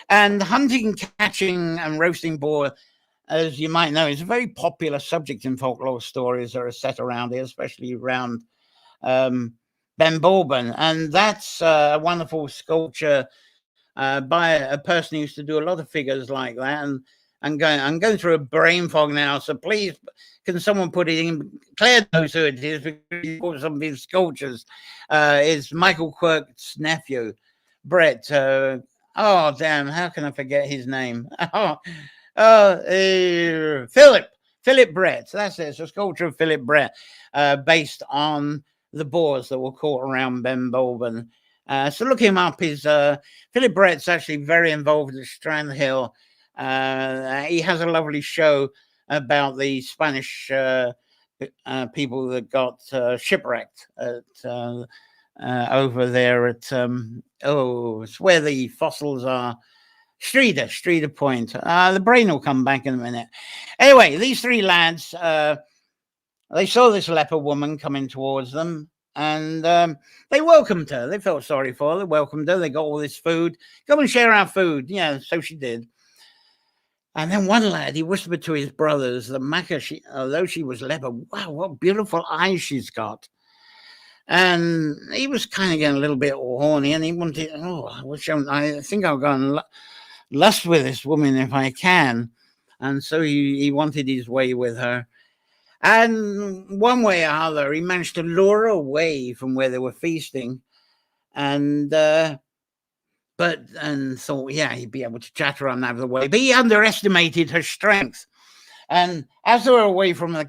And hunting, catching, and roasting boar, as you might know, is a very popular subject in folklore stories that are set around here, especially around Benbulben. And that's a wonderful sculpture by a person who used to do a lot of figures like that. And I'm going through a brain fog now, so please, can someone put it in? Claire knows who it is because he bought some of his sculptures. It's Michael Quirk's nephew, Brett. Oh, damn, how can I forget his name? Philip Brett. That's it. It's a sculpture of Philip Brett based on the boars that were caught around Benbulben. So look him up. Philip Brett's actually very involved at Strand Hill. He has a lovely show about the Spanish people that got shipwrecked over there at it's where the fossils are. Streeter Point. The brain will come back in a minute. Anyway, these 3 lads, they saw this leper woman coming towards them, and they welcomed her. They felt sorry for her. They welcomed her. They got all this food. Come and share our food. Yeah, so she did. And then one lad, he whispered to his brothers that Macha, although she was leper, wow, what beautiful eyes she's got. And he was kind of getting a little bit horny, and he wanted, I think I'll go and lust with this woman if I can. And so he wanted his way with her. And one way or other, he managed to lure her away from where they were feasting, and thought, yeah, he'd be able to chat her on out of the way. But he underestimated her strength. And as they were away from the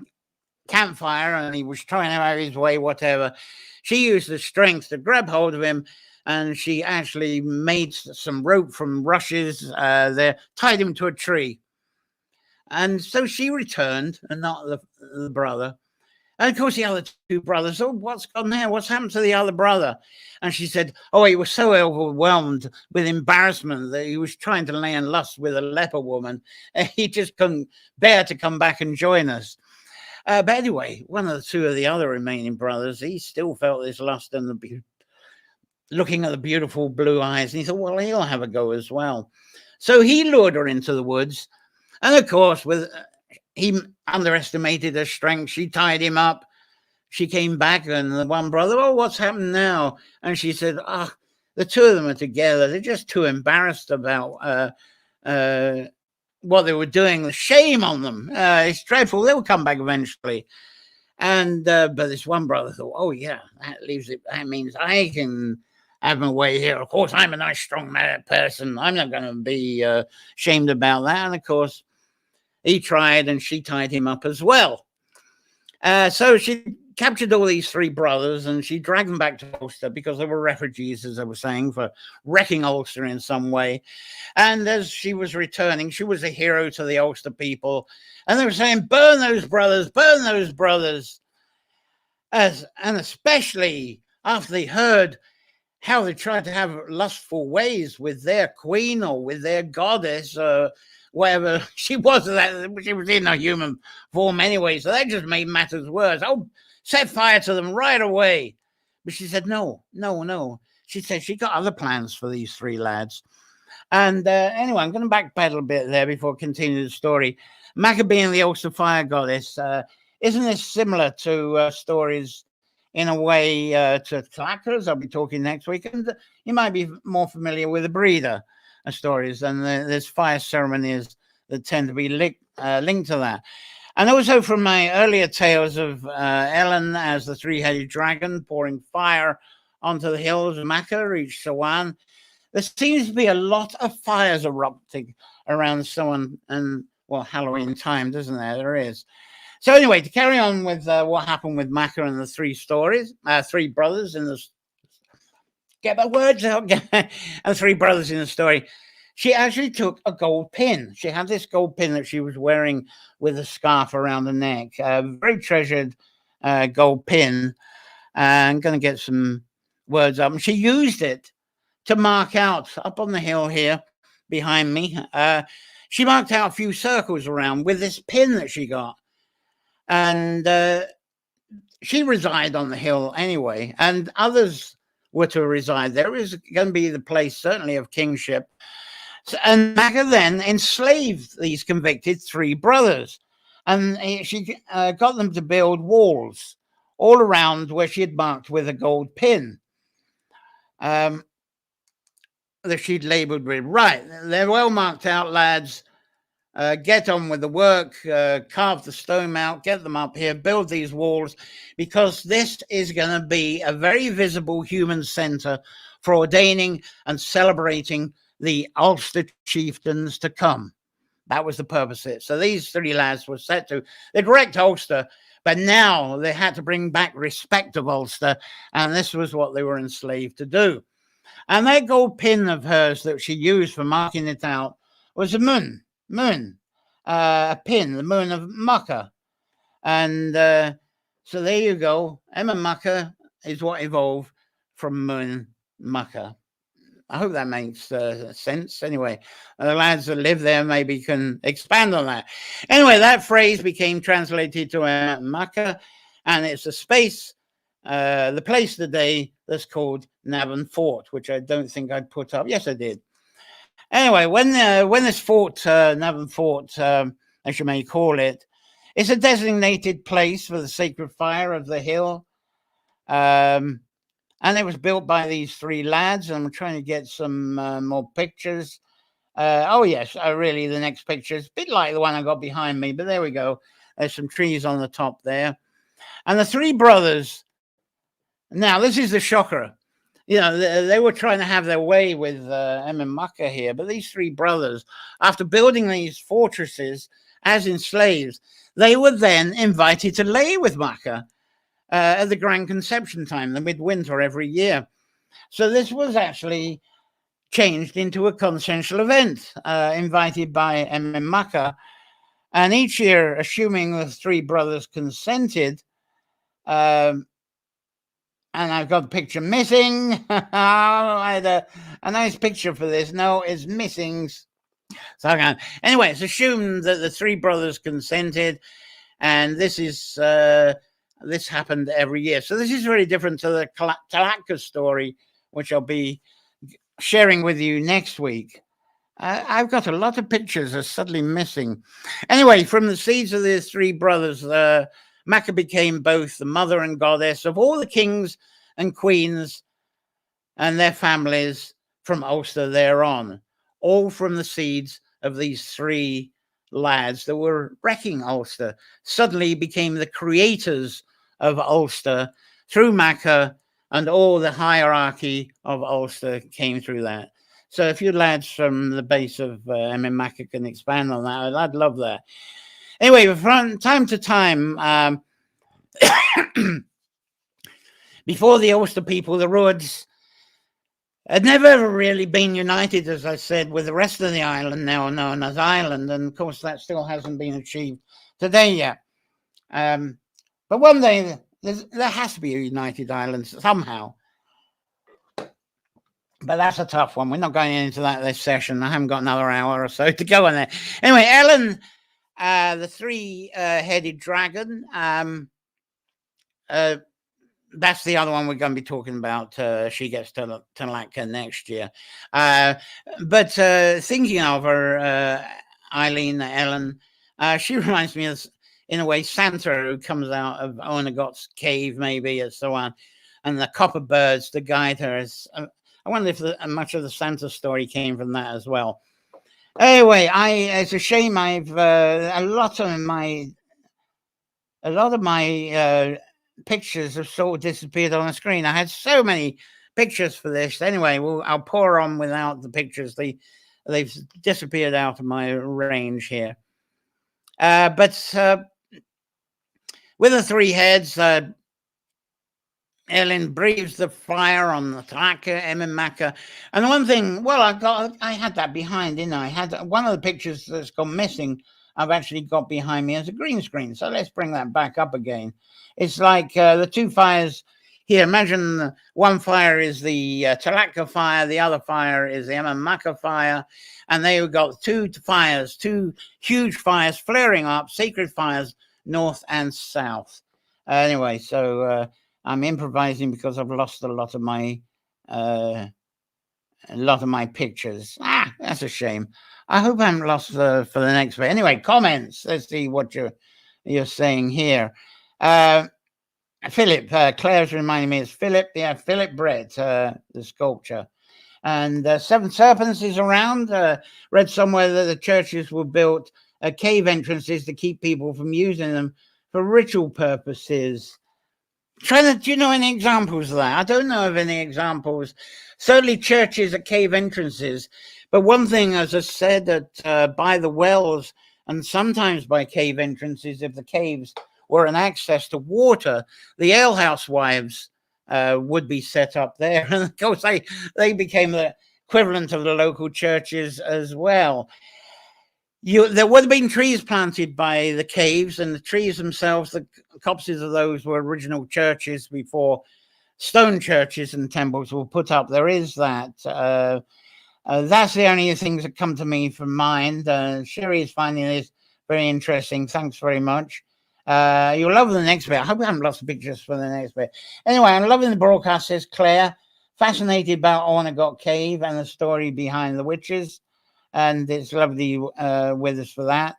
campfire and he was trying to have his way, whatever, she used the strength to grab hold of him, and she actually made some rope from rushes there, tied him to a tree. And so she returned, and not the brother. And of course, the other two brothers, oh, what's gone there? What's happened to the other brother? And she said, oh, he was so overwhelmed with embarrassment that he was trying to lay in lust with a leper woman. He just couldn't bear to come back and join us. But anyway, one of the other remaining brothers, he still felt this lust and looking at the beautiful blue eyes. And he thought, well, he'll have a go as well. So he lured her into the woods. And of course, he underestimated her strength. She tied him up. She came back, and the one brother, oh, what's happened now? And she said, the two of them are together. They're just too embarrassed about what they were doing. The shame on them. It's dreadful. They'll come back eventually. And but this one brother thought, oh, yeah, that means I can have my way here. Of course, I'm a nice, strong person. I'm not going to be shamed about that. And of course, he tried, and she tied him up as well. So she captured all these three brothers, and she dragged them back to Ulster because they were refugees, as I was saying, for wrecking Ulster in some way. And as she was returning, she was a hero to the Ulster people. And they were saying, burn those brothers, burn those brothers. And especially after they heard how they tried to have lustful ways with their queen or with their goddess, whatever she was, she was in a human form anyway, so that just made matters worse. Oh, set fire to them right away. But she said, no. She said she got other plans for these three lads. And anyway, I'm going to backpedal a bit there before I continue the story. Macha being the Ulster fire goddess, isn't this similar to stories in a way to clackers? I'll be talking next week, and you might be more familiar with the breeder stories, and there's fire ceremonies that tend to be linked to that. And also from my earlier tales of Ellen as the three-headed dragon pouring fire onto the hills of Macha reached Swan, there seems to be a lot of fires erupting around Swan and, well, Halloween time, doesn't there? There is. So anyway, to carry on with what happened with Macha and the three brothers in the get my words out, and three brothers in the story. She actually took a gold pin. She had this gold pin that she was wearing with a scarf around the neck, a very treasured gold pin. I'm going to get some words up. And she used it to mark out up on the hill here behind me. She marked out a few circles around with this pin that she got. And she resided on the hill anyway, and others were to reside there. It was going to be the place, certainly, of kingship. And Macha then enslaved these convicted three brothers, and she got them to build walls all around where she had marked with a gold pin that she'd labeled with, right, they're well marked out, lads. Get on with the work, carve the stone out, get them up here, build these walls, because this is going to be a very visible human center for ordaining and celebrating the Ulster chieftains to come. That was the purpose of it. So these three lads were set to, they'd wrecked Ulster, but now they had to bring back respect of Ulster, and this was what they were enslaved to do. And that gold pin of hers that she used for marking it out was a moon, a pin, the moon of Macha. And so there you go. Emain Macha is what evolved from moon Macha. I hope that makes sense. Anyway, the lads that live there maybe can expand on that. Anyway, that phrase became translated to Macha, and it's a space, the place today that's called Navan Fort, which I don't think I'd put up. Yes, I did. Anyway, when this fort, Navan Fort, as you may call it, it's a designated place for the sacred fire of the hill. And it was built by these three lads. And I'm trying to get some more pictures. Oh, yes, really, the next picture is a bit like the one I got behind me, but there we go. There's some trees on the top there. And the three brothers, now this is the shocker. You know, they were trying to have their way with Emain Macha here, but these three brothers, after building these fortresses as enslaved, they were then invited to lay with Macha at the Grand Conception time, the midwinter every year. So this was actually changed into a consensual event, invited by Emain Macha. And each year, assuming the three brothers consented, and I've got the picture missing. I had a nice picture for this. No, it's missing. So anyway, it's assumed that the three brothers consented, and this is this happened every year. So this is very different to the Talaka story, which I'll be sharing with you next week. I've got a lot of pictures that are suddenly missing. Anyway, from the seeds of these three brothers, Macha became both the mother and goddess of all the kings and queens and their families from Ulster thereon, all from the seeds of these three lads that were wrecking Ulster, suddenly became the creators of Ulster through Macha, and all the hierarchy of Ulster came through that. So if you lads from the base of Emain Macha can expand on that, I'd love that. Anyway, from time to time, before the Ulster people, the Roods had never really been united, as I said, with the rest of the island, now known as Ireland. And of course, that still hasn't been achieved today yet. But one day, there has to be a united island somehow. But that's a tough one. We're not going into that this session. I haven't got another hour or so to go on there. Anyway, Ellen, the three-headed dragon, that's the other one we're going to be talking about. She gets to Talaka next year. But thinking of her, Eileen, Ellen, she reminds me of, in a way, Santa, who comes out of Oweynagat Cave, maybe, and so on, and the copper birds to guide her. I wonder if much of the Santa story came from that as well. Anyway, it's a shame I've a lot of my pictures have sort of disappeared on the screen. I had so many pictures for this. Anyway, I'll pour on without the pictures. They've disappeared out of my range here. But with the three heads, Ellen breathes the fire on the Talaka, Emain Macha. And one thing, well, I had that behind, didn't I? I had one of the pictures that's gone missing. I've actually got behind me as a green screen. So let's bring that back up again. It's like the two fires here. Imagine one fire is the Talaka fire, the other fire is the Emain Macha fire, and they've got two fires, two huge fires flaring up, sacred fires, north and south. Anyway, so I'm improvising because I've lost a lot of my pictures. That's a shame. I hope I haven't lost for the next bit. Anyway, comments. Let's see what you're saying here. Philip, Claire's reminding me it's Philip. Yeah, Philip Brett, the sculpture. And Seven Serpents is around. Read somewhere that the churches were built cave entrances to keep people from using them for ritual purposes. Do you know any examples of that? I don't know of any examples. Certainly churches at cave entrances. But one thing, as I said, that by the wells and sometimes by cave entrances, if the caves were an access to water, the alehouse wives would be set up there. And of course, they became the equivalent of the local churches as well. There would have been trees planted by the caves, and the trees themselves, the copses of those were original churches before stone churches and temples were put up. There is that. That's the only things that come to me from mind. Sherry is finding this very interesting. Thanks very much. You'll love the next bit. I hope I haven't lost the pictures for the next bit. Anyway, I'm loving the broadcast, says Claire. Fascinated about Ornegat Cave and the story behind the witches. And it's lovely with us for that.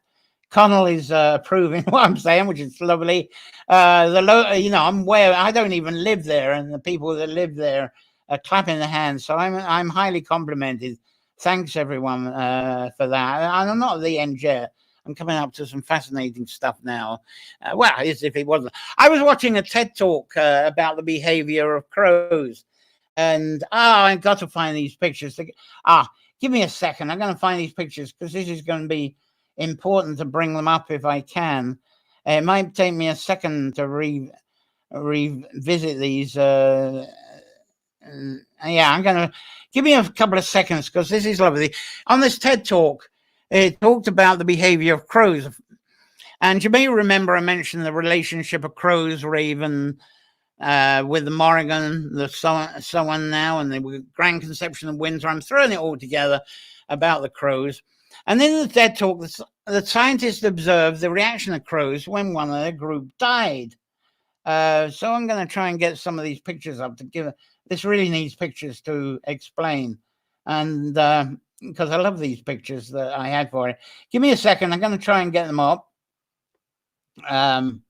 Connell is approving what I'm saying, which is lovely. I'm where I don't even live there, and the people that live there are clapping their hands. So I'm highly complimented. Thanks everyone for that. And I'm not at the end yet. I'm coming up to some fascinating stuff now. Well, as if it wasn't. I was watching a TED talk about the behavior of crows. And I've got to find these pictures. Give me a second. I'm going to find these pictures because this is going to be important to bring them up if I can. It might take me a second to revisit these. Yeah, I'm going to give me a couple of seconds because this is lovely. On this TED talk, it talked about the behavior of crows. And you may remember I mentioned the relationship of crows, raven, with the Morrigan, the Swan now, and the grand conception of winter. I'm throwing it all together about the crows. And in the TED talk, the scientists observed the reaction of crows when one of their group died. So I'm going to try and get some of these pictures up to give. This really needs pictures to explain. And because I love these pictures that I had for it. Give me a second. I'm going to try and get them up. I'm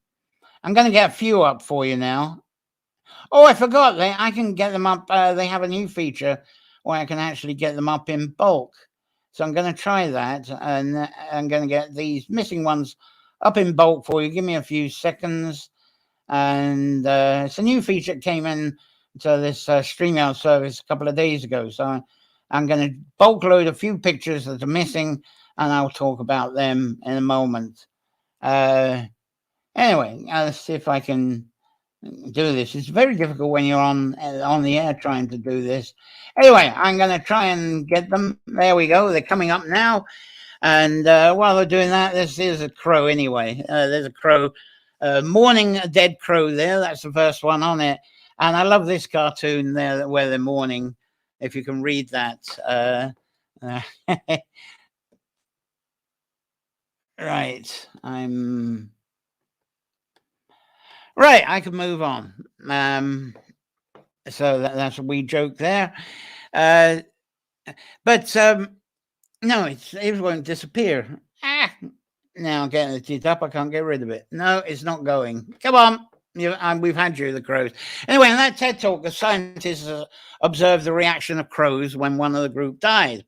going to get a few up for you now. Oh, I forgot. I can get them up. They have a new feature where I can actually get them up in bulk. So I'm going to try that, and I'm going to get these missing ones up in bulk for you. Give me a few seconds. And it's a new feature that came in to this StreamYard service a couple of days ago. So I'm going to bulk load a few pictures that are missing, and I'll talk about them in a moment. Anyway, let's see if I can do this. It's very difficult when you're on the air trying to do this. Anyway, I'm going to try and get them. There we go. They're coming up now. And while they're doing that, this is a crow anyway. There's a crow mourning a dead crow there. That's the first one on it. And I love this cartoon there where they're mourning, if you can read that. Right. Right, I can move on. So that's a wee joke there. But no, it won't disappear. Now I'm getting it up. I can't get rid of it. No, it's not going. Come on. We've had you, the crows. Anyway, in that TED talk, the scientists observed the reaction of crows when one of the group died.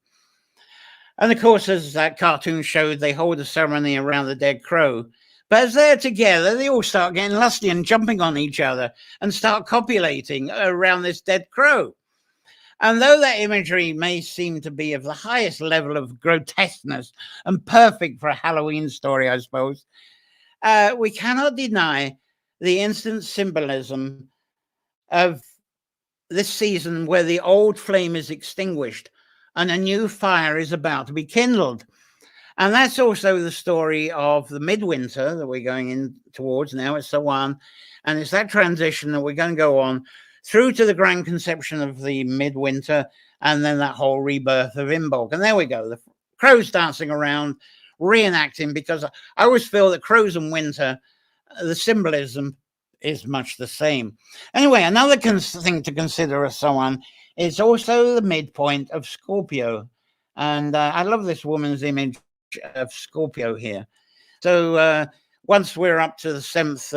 And of course, as that cartoon showed, they hold a ceremony around the dead crow. But as they're together, they all start getting lusty and jumping on each other and start copulating around this dead crow. And though that imagery may seem to be of the highest level of grotesqueness and perfect for a Halloween story, I suppose, we cannot deny the instant symbolism of this season where the old flame is extinguished and a new fire is about to be kindled. And that's also the story of the midwinter that we're going in towards now. It's Swan. And it's that transition that we're going to go on through to the grand conception of the midwinter and then that whole rebirth of Imbolc. And there we go. The crows dancing around, reenacting, because I always feel that crows and winter, the symbolism is much the same. Anyway, another thing to consider as someone is also the midpoint of Scorpio. And I love this woman's image of Scorpio here. So once we're up to the 7th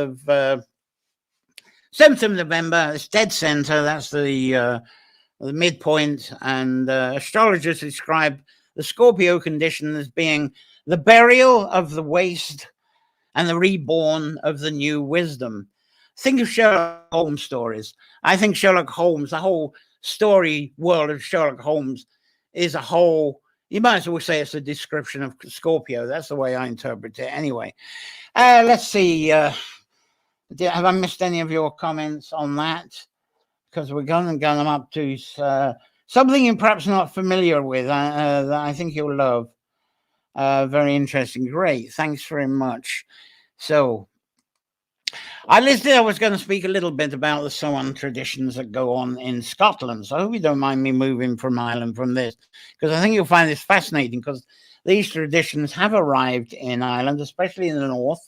of November, it's dead center. That's the midpoint, and astrologers describe the Scorpio condition as being the burial of the waste and the reborn of the new wisdom. Think of Sherlock Holmes stories. I think Sherlock Holmes, the whole story world of Sherlock Holmes, is a whole. You might as well say it's a description of Scorpio. That's the way I interpret it. Anyway, let's see. Have I missed any of your comments on that? Because we're going to get them up to something you're perhaps not familiar with that I think you'll love. Very interesting. Great. Thanks very much. So I was going to speak a little bit about the Swan traditions that go on in Scotland. So I hope you don't mind me moving from Ireland from this, because I think you'll find this fascinating, because these traditions have arrived in Ireland, especially in the north.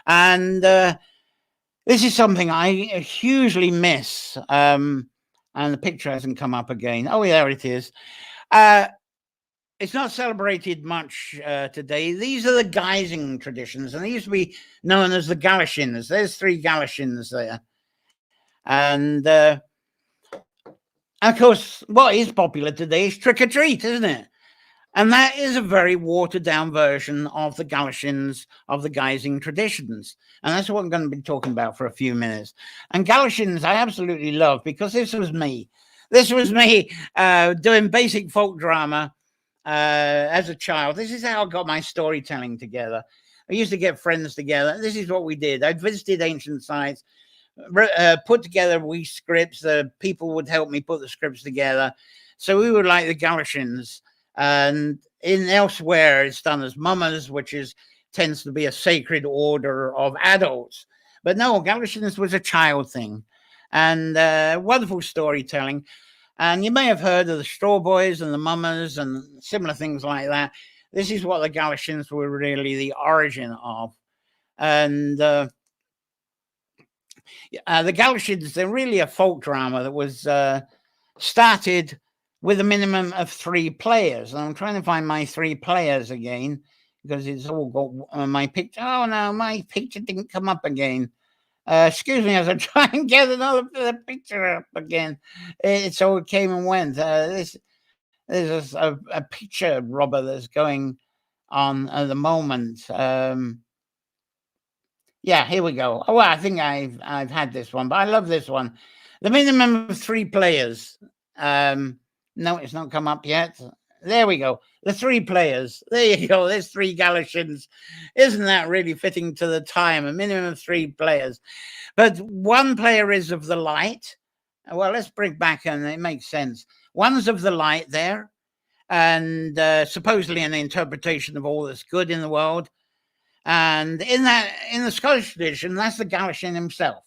And this is something I hugely miss. And the picture hasn't come up again. Oh, yeah, there it is. It's not celebrated much today. These are the guising traditions, and they used to be known as the Galashins. There's 3 Galashins there. And of course, what is popular today is trick or treat, isn't it? And that is a very watered down version of the Galicians of the guising traditions. And that's what I'm going to be talking about for a few minutes. And Galicians I absolutely love, because this was me. This was me doing basic folk drama as a child. This is how I got my storytelling together. I used to get friends together. This is what we did. I visited ancient sites, put together wee scripts. People would help me put the scripts together. So we were like the Galicians. And in elsewhere, it's done as mummers, which tends to be a sacred order of adults. But no, Galicians was a child thing, and wonderful storytelling. And you may have heard of the Straw Boys and the mummers and similar things like that. This is what the Galicians were really the origin of. And the Galicians, they're really a folk drama that was started with a minimum of 3 players. And I'm trying to find my 3 players again, because it's all got my picture. Oh no, my picture didn't come up again. Excuse me as I try and get another picture up again. So it came and went. There's a picture robber that's going on at the moment. Yeah, here we go. Oh, well, I think I've had this one, but I love this one. The minimum of 3 players. No, it's not come up yet. There we go. The 3 players. There you go. There's 3 Galicians. Isn't that really fitting to the time? A minimum of 3 players. But 1 player is of the light. Well, let's bring back, and it makes sense. One's of the light there, and supposedly an interpretation of all that's good in the world. And in the Scottish tradition, that's the Galician himself.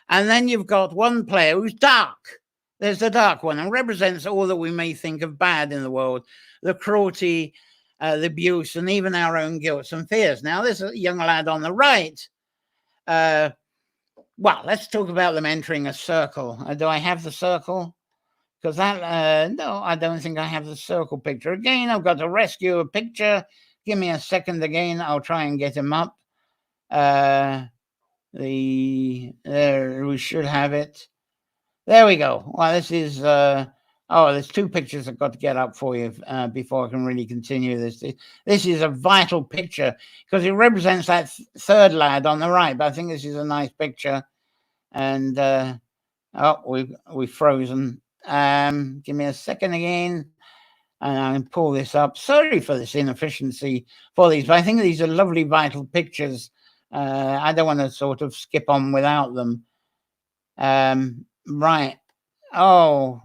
And then you've got 1 player who's dark. There's the dark one, and represents all that we may think of bad in the world, the cruelty, the abuse, and even our own guilt and fears. Now, this young lad on the right, well, let's talk about them entering a circle. Do I have the circle? Because that, no, I don't think I have the circle picture. Again, I've got to rescue a picture. Give me a second again. I'll try and get him up. There we should have it. There we go. Well, this is, there's 2 pictures I've got to get up for you before I can really continue this. This is a vital picture because it represents that 3rd lad on the right. But I think this is a nice picture. And, we've frozen. Give me a second again. And I can pull this up. Sorry for this inefficiency for these, but I think these are lovely, vital pictures. I don't want to sort of skip on without them. Right. Oh,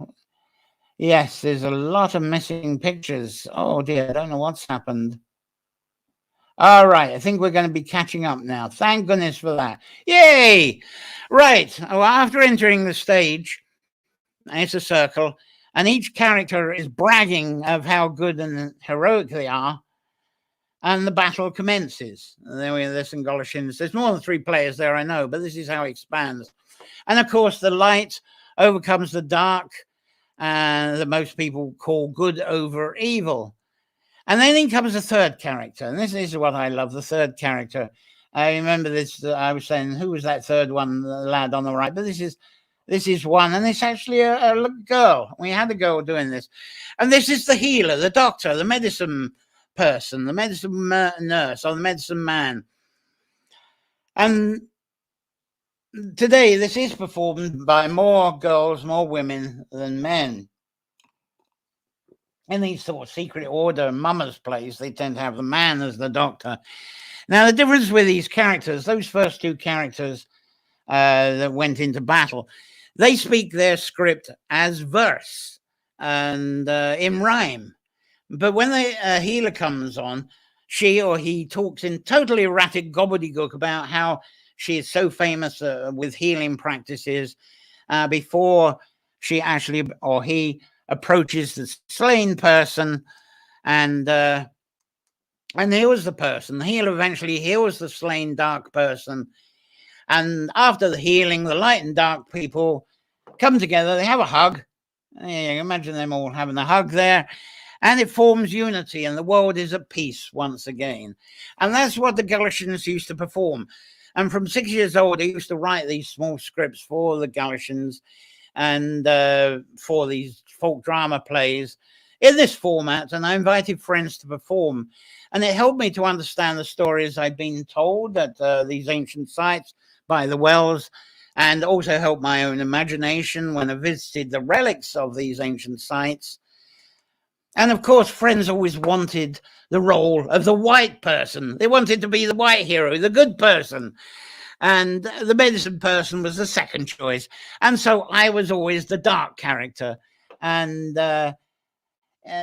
yes, there's a lot of missing pictures. Oh, dear, I don't know what's happened. All right, I think we're going to be catching up now. Thank goodness for that. Yay! Right, well, after entering the stage, it's a circle, and each character is bragging of how good and heroic they are, and the battle commences. There's some Galicians. There's more than 3 players there, I know, but this is how it expands. And of course, the light overcomes the dark, that most people call good over evil. And then in comes the 3rd character. And this is what I love, the 3rd character. I remember this, I was saying, who was that 3rd one, the lad on the right? But this is one, and it's actually a girl. We had a girl doing this. And this is the healer, the doctor, the medicine person, the medicine nurse, or the medicine man. And today, this is performed by more girls, more women than men. In these sort of secret order mummers plays, they tend to have the man as the doctor. Now, the difference with these characters, those first 2 characters that went into battle, they speak their script as verse and in rhyme. But when the healer comes on, she or he talks in totally erratic gobbledygook about how she is so famous with healing practices before she actually, or he, approaches the slain person and heals the person. The healer eventually heals the slain dark person. And after the healing, the light and dark people come together. They have a hug. You imagine them all having a hug there. And it forms unity, and the world is at peace once again. And that's what the Galicians used to perform. And from 6 years old, I used to write these small scripts for the Galicians and for these folk drama plays. in this format, and I invited friends to perform. And it helped me to understand the stories I'd been told at these ancient sites by the wells, and also helped my own imagination when I visited the relics of these ancient sites. And of course, friends always wanted the role of the white person. They wanted to be the white hero, the good person. And the medicine person was the second choice. And so I was always the dark character. And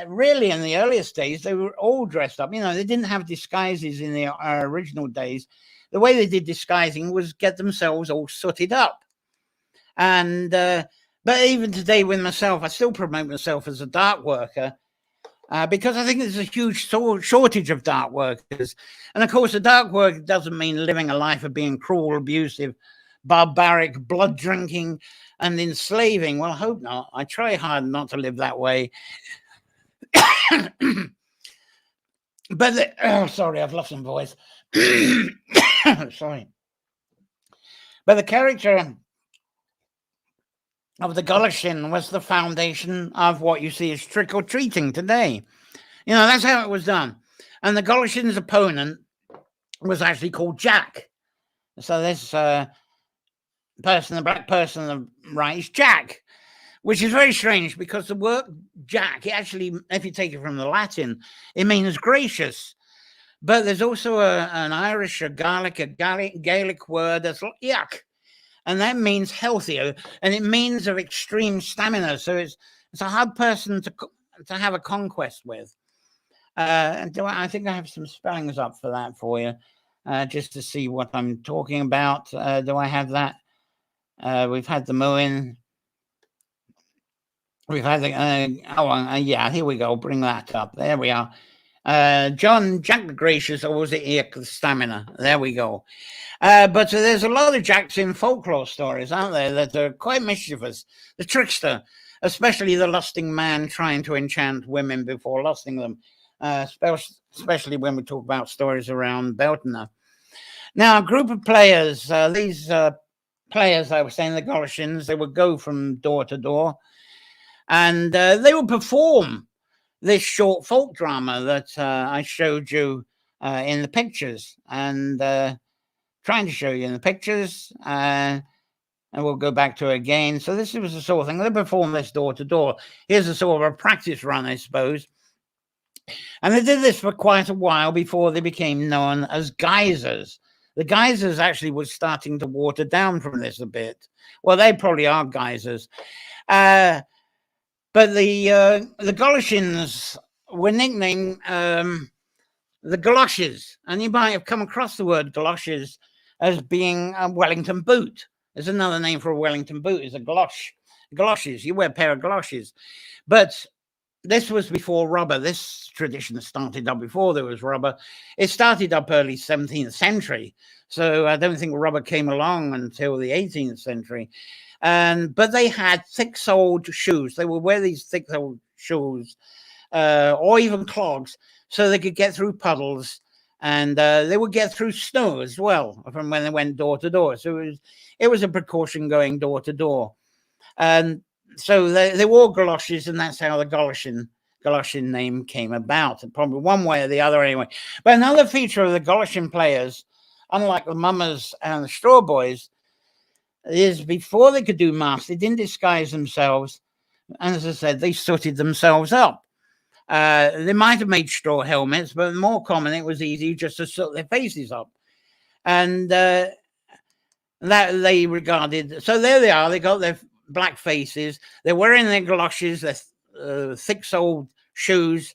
really, in the earliest days, they were all dressed up. You know, they didn't have disguises in the original days. The way they did disguising was get themselves all sooted up. And but even today with myself, I still promote myself as a dark worker because I think there's a huge shortage of dark workers. And of course, a dark worker doesn't mean living a life of being cruel, abusive, barbaric, blood drinking, and enslaving. Well, I hope not. I try hard not to live that way. But sorry, I've lost some voice. Sorry. But the character of the Golishin was the foundation of what you see as trick-or-treating today. You know, that's how it was done. And the Golishin's opponent was actually called Jack. So this person, the black person on the right, is Jack, which is very strange because the word Jack, it actually, if you take it from the Latin, it means gracious. But there's also an Irish, a Gaelic word that's yuck. And that means healthier, and it means of extreme stamina. So it's a hard person to have a conquest with. And I think I have some spellings up for that for you, just to see what I'm talking about. Do I have that? We've had the Moen. We've had the yeah. Here we go. Bring that up. There we are. Jack the Gracious, or was it the Stamina? There we go. But there's a lot of Jacks in folklore stories, aren't there, that are quite mischievous. The trickster, especially the lusting man trying to enchant women before lusting them, especially when we talk about stories around Beltane. Now, a group of players, these players, I was saying, the Golishins, they would go from door to door, and they would perform this short folk drama that I showed you in the pictures, and trying to show you in the pictures, and we'll go back to it again. So this was the sort of thing. They perform this door to door. Here's a sort of a practice run, I suppose. And they did this for quite a while before they became known as Guisers. The Guisers actually was starting to water down from this a bit. Well, they probably are Guisers. But the Golishins were nicknamed the Galoshes, and you might have come across the word galoshes as being a Wellington boot. There's another name for a Wellington boot, is a galosh. Galoshes, you wear a pair of galoshes. But this was before rubber. This tradition started up before there was rubber. It started up early 17th century. So I don't think rubber came along until the 18th century. But they had thick-soled shoes. They would wear these thick-soled shoes or even clogs so they could get through puddles, and they would get through snow as well from when they went door to door. So it was a precaution going door to door. And so they wore galoshes, and that's how the Goloshin name came about, probably one way or the other anyway. But another feature of the Goloshin players, unlike the mummers and the straw boys, is before they could do masks, they didn't disguise themselves. And as I said, they sooted themselves up. They might have made straw helmets, but more common, it was easy just to soot their faces up. And that they regarded, so there they are, they got their black faces, they're wearing their galoshes, their thick-soled shoes.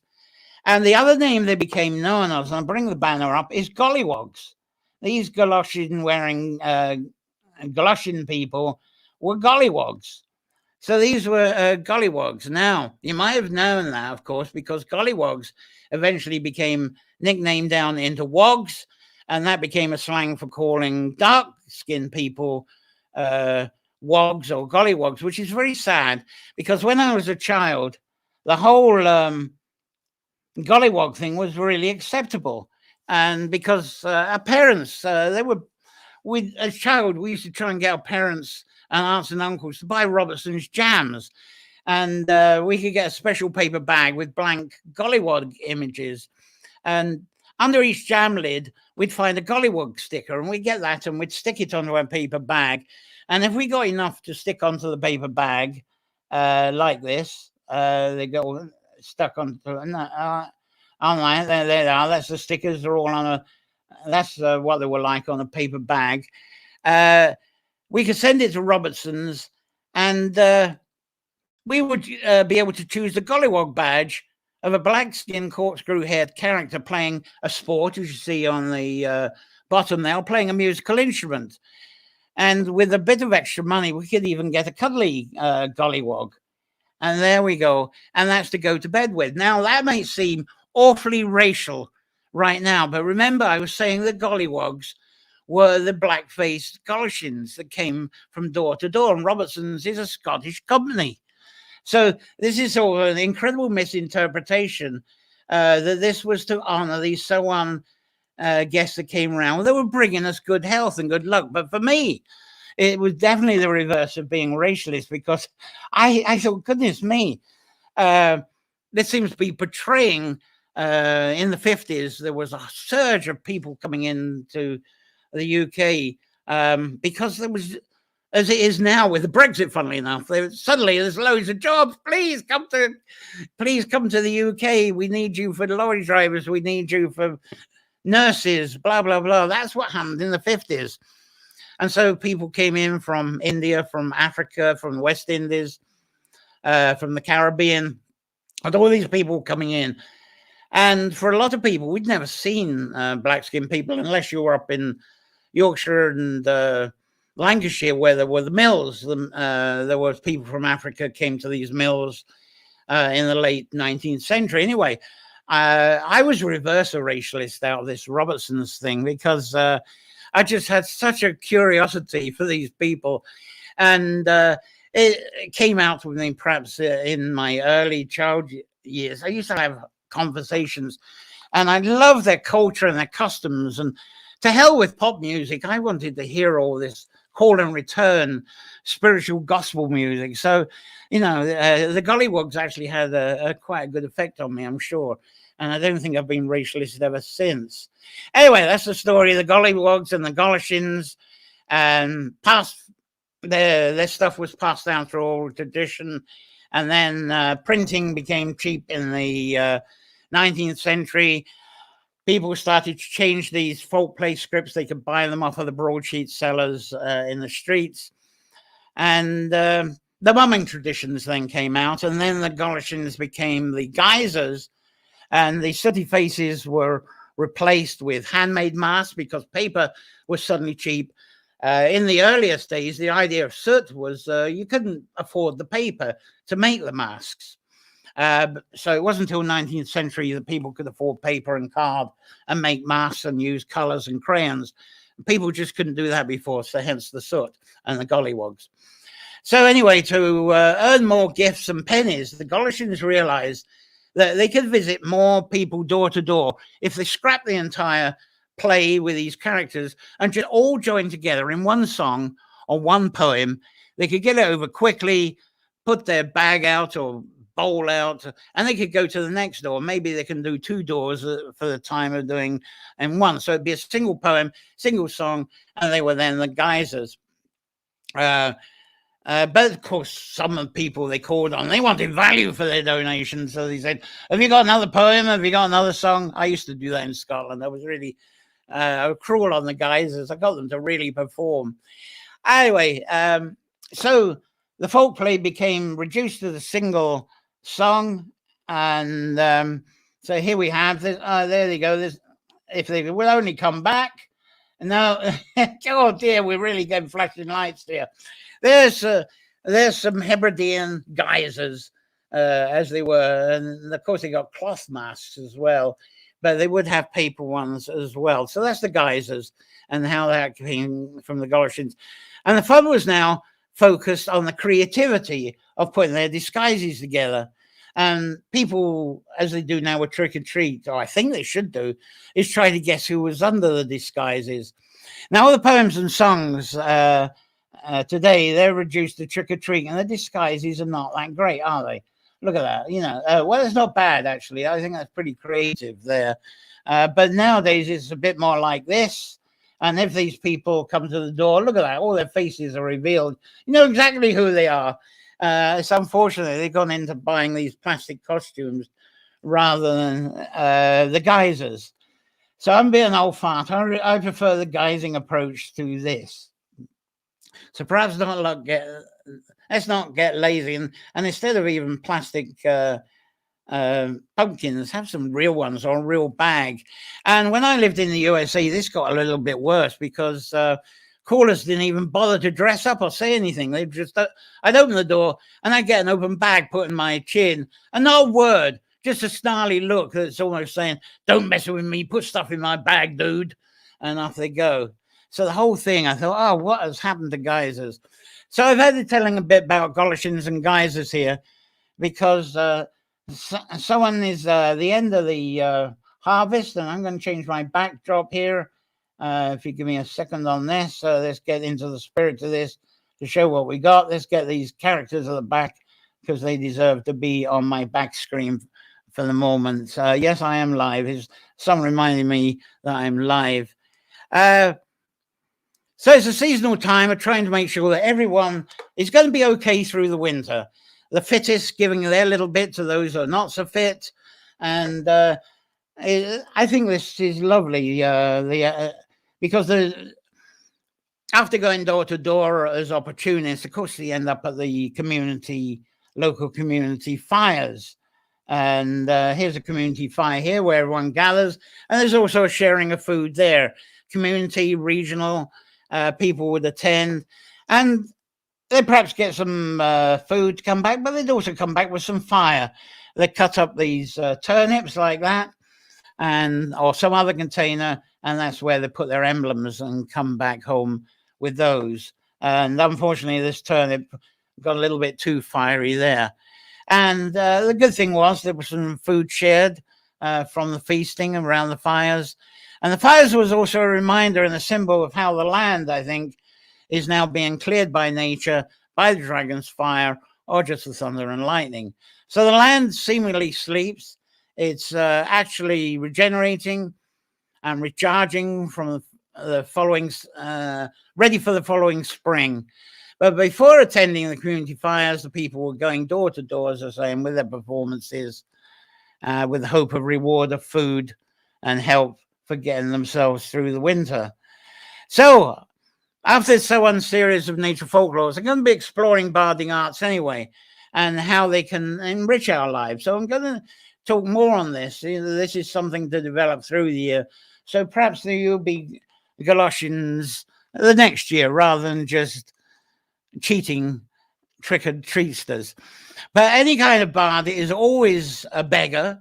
And the other name they became known as, and I'll bring the banner up, is gollywogs. These Goloshin-wearing Goloshin people were gollywogs. So these were gollywogs. Now, you might have known that, of course, because gollywogs eventually became nicknamed down into wogs, and that became a slang for calling dark-skinned people wogs or gollywogs, which is very sad, because when I was a child, the whole gollywog thing was really acceptable. And because our parents, as child, we used to try and get our parents and aunts and uncles to buy Robertson's jams. and we could get a special paper bag with blank gollywog images. And under each jam lid, we'd find a gollywog sticker, and we'd get that and we'd stick it onto a paper bag. And if we got enough to stick onto the paper bag like this, they got stuck onto online. There they are. That's the stickers. They're all on a. That's what they were like on a paper bag. We could send it to Robertson's, and we would be able to choose the gollywog badge of a black-skinned corkscrew-haired character playing a sport, as you see on the bottom there, playing a musical instrument. And with a bit of extra money, we could even get a cuddly gollywog. And there we go. And that's to go to bed with. Now, that may seem awfully racial right now, but remember, I was saying the gollywogs were the black-faced Galicians that came from door to door, and Robertson's is a Scottish company. So this is sort of an incredible misinterpretation that this was to honor these Swan guests that came around. They were bringing us good health and good luck. But for me, it was definitely the reverse of being racialist, because I thought, goodness me, this seems to be portraying in the 50s, there was a surge of people coming into the UK because there was, as it is now with the Brexit, funnily enough, suddenly there's loads of jobs. Please come to the UK. We need you for lorry drivers. We need you for nurses, blah, blah, blah. That's what happened in the 50s. And so people came in from India, from Africa, from the West Indies, from the Caribbean, and all these people coming in. And for a lot of people, we'd never seen black-skinned people unless you were up in Yorkshire and Lancashire, where there were the mills. There was people from Africa came to these mills in the late 19th century. Anyway, I was reverse a racialist out of this Robertson's thing, because I just had such a curiosity for these people. And it came out with me perhaps in my early child years. I used to have conversations, and I love their culture and their customs. And to hell with pop music, I wanted to hear all this call and return spiritual gospel music. So, you know, the gollywogs actually had quite a good effect on me, I'm sure. And I don't think I've been racialist ever since. Anyway, that's the story of the gollywogs and the Galicians. And their stuff was passed down through oral tradition. And then printing became cheap in the 19th century. People started to change these folk play scripts. They could buy them off of the broadsheet sellers in the streets. And the mumming traditions then came out. And then the Galicians became the Guisers. And the sooty faces were replaced with handmade masks, because paper was suddenly cheap. In the earliest days, the idea of soot was you couldn't afford the paper to make the masks. So it wasn't until 19th century that people could afford paper and card and make masks and use colors and crayons. People just couldn't do that before, so hence the soot and the gollywogs. So anyway, to earn more gifts and pennies, the Galicians realized that they could visit more people door to door if they scrapped the entire play with these characters and just all join together in one song or one poem. They could get it over quickly, put their bag out or bowl out, and they could go to the next door. Maybe they can do 2 doors for the time of doing in one. So it'd be a single poem, single song, and they were then the Guisers. But of course, some of the people they called on, they wanted value for their donations. So they said, have you got another poem? Have you got another song? I used to do that in Scotland. I was really cruel on the Guisers. I got them to really perform. Anyway, so the folk play became reduced to the single song. And so here we have this. There they go. This, if they will only come back. No, oh dear, we're really getting flashing lights here. There's some Hebridean Guisers, as they were, and of course they got cloth masks as well, but they would have paper ones as well. So that's the Guisers and how that came from the Galicians. And the fun was now focused on the creativity of putting their disguises together. And people, as they do now with Trick or Treat, or I think they should do, is try to guess who was under the disguises. Now, all the poems and songs today, they're reduced to trick-or-treat, and the disguises are not that great, are they? Look at that. Well, it's not bad, actually. I think that's pretty creative there. But nowadays, it's a bit more like this. And if these people come to the door, look at that. All their faces are revealed. You know exactly who they are. It's unfortunate they've gone into buying these plastic costumes rather than the Guisers. So I'm being an old fart. I prefer the guising approach to this. So perhaps let's not get lazy, and instead of even plastic pumpkins, have some real ones or a real bag. And when I lived in the USA, this got a little bit worse because callers didn't even bother to dress up or say anything. They just, I'd open the door and I'd get an open bag put in my chin, and no word, just a snarly look that's almost saying, "Don't mess with me, put stuff in my bag, dude." And off they go. So the whole thing, I thought, oh, what has happened to Guisers? So I've had to telling a bit about Golishins and Guisers here because someone is the end of the harvest, and I'm going to change my backdrop here. If you give me a second on this, let's get into the spirit of this to show what we got. Let's get these characters at the back because they deserve to be on my back screen for the moment. Yes, I am live. Someone reminding me that I'm live. So it's a seasonal time of trying to make sure that everyone is going to be okay through the winter. The fittest giving their little bit to those who are not so fit. And I think this is lovely because after going door to door as opportunists, of course, they end up at the local community fires. And here's a community fire here where everyone gathers. And there's also a sharing of food there. Community, regional people would attend, and they perhaps get some food to come back, but they'd also come back with some fire. They cut up these turnips like that, or some other container, and that's where they put their emblems and come back home with those. And unfortunately, this turnip got a little bit too fiery there. And the good thing was there was some food shared from the feasting around the fires. And the fires was also a reminder and a symbol of how the land, I think, is now being cleared by nature, by the dragon's fire, or just the thunder and lightning. So the land seemingly sleeps. It's actually regenerating and recharging from the following, ready for the following spring. But before attending the community fires, the people were going door to door, as I say, and with their performances, with the hope of reward of food and help for getting themselves through the winter. So after this Swan series of nature folklore, I'm going to be exploring barding arts anyway, and how they can enrich our lives. So I'm going to talk more on this. This is something to develop through the year. So perhaps there will be Golishins the next year rather than just cheating trick-or-treatsters. But any kind of bard is always a beggar.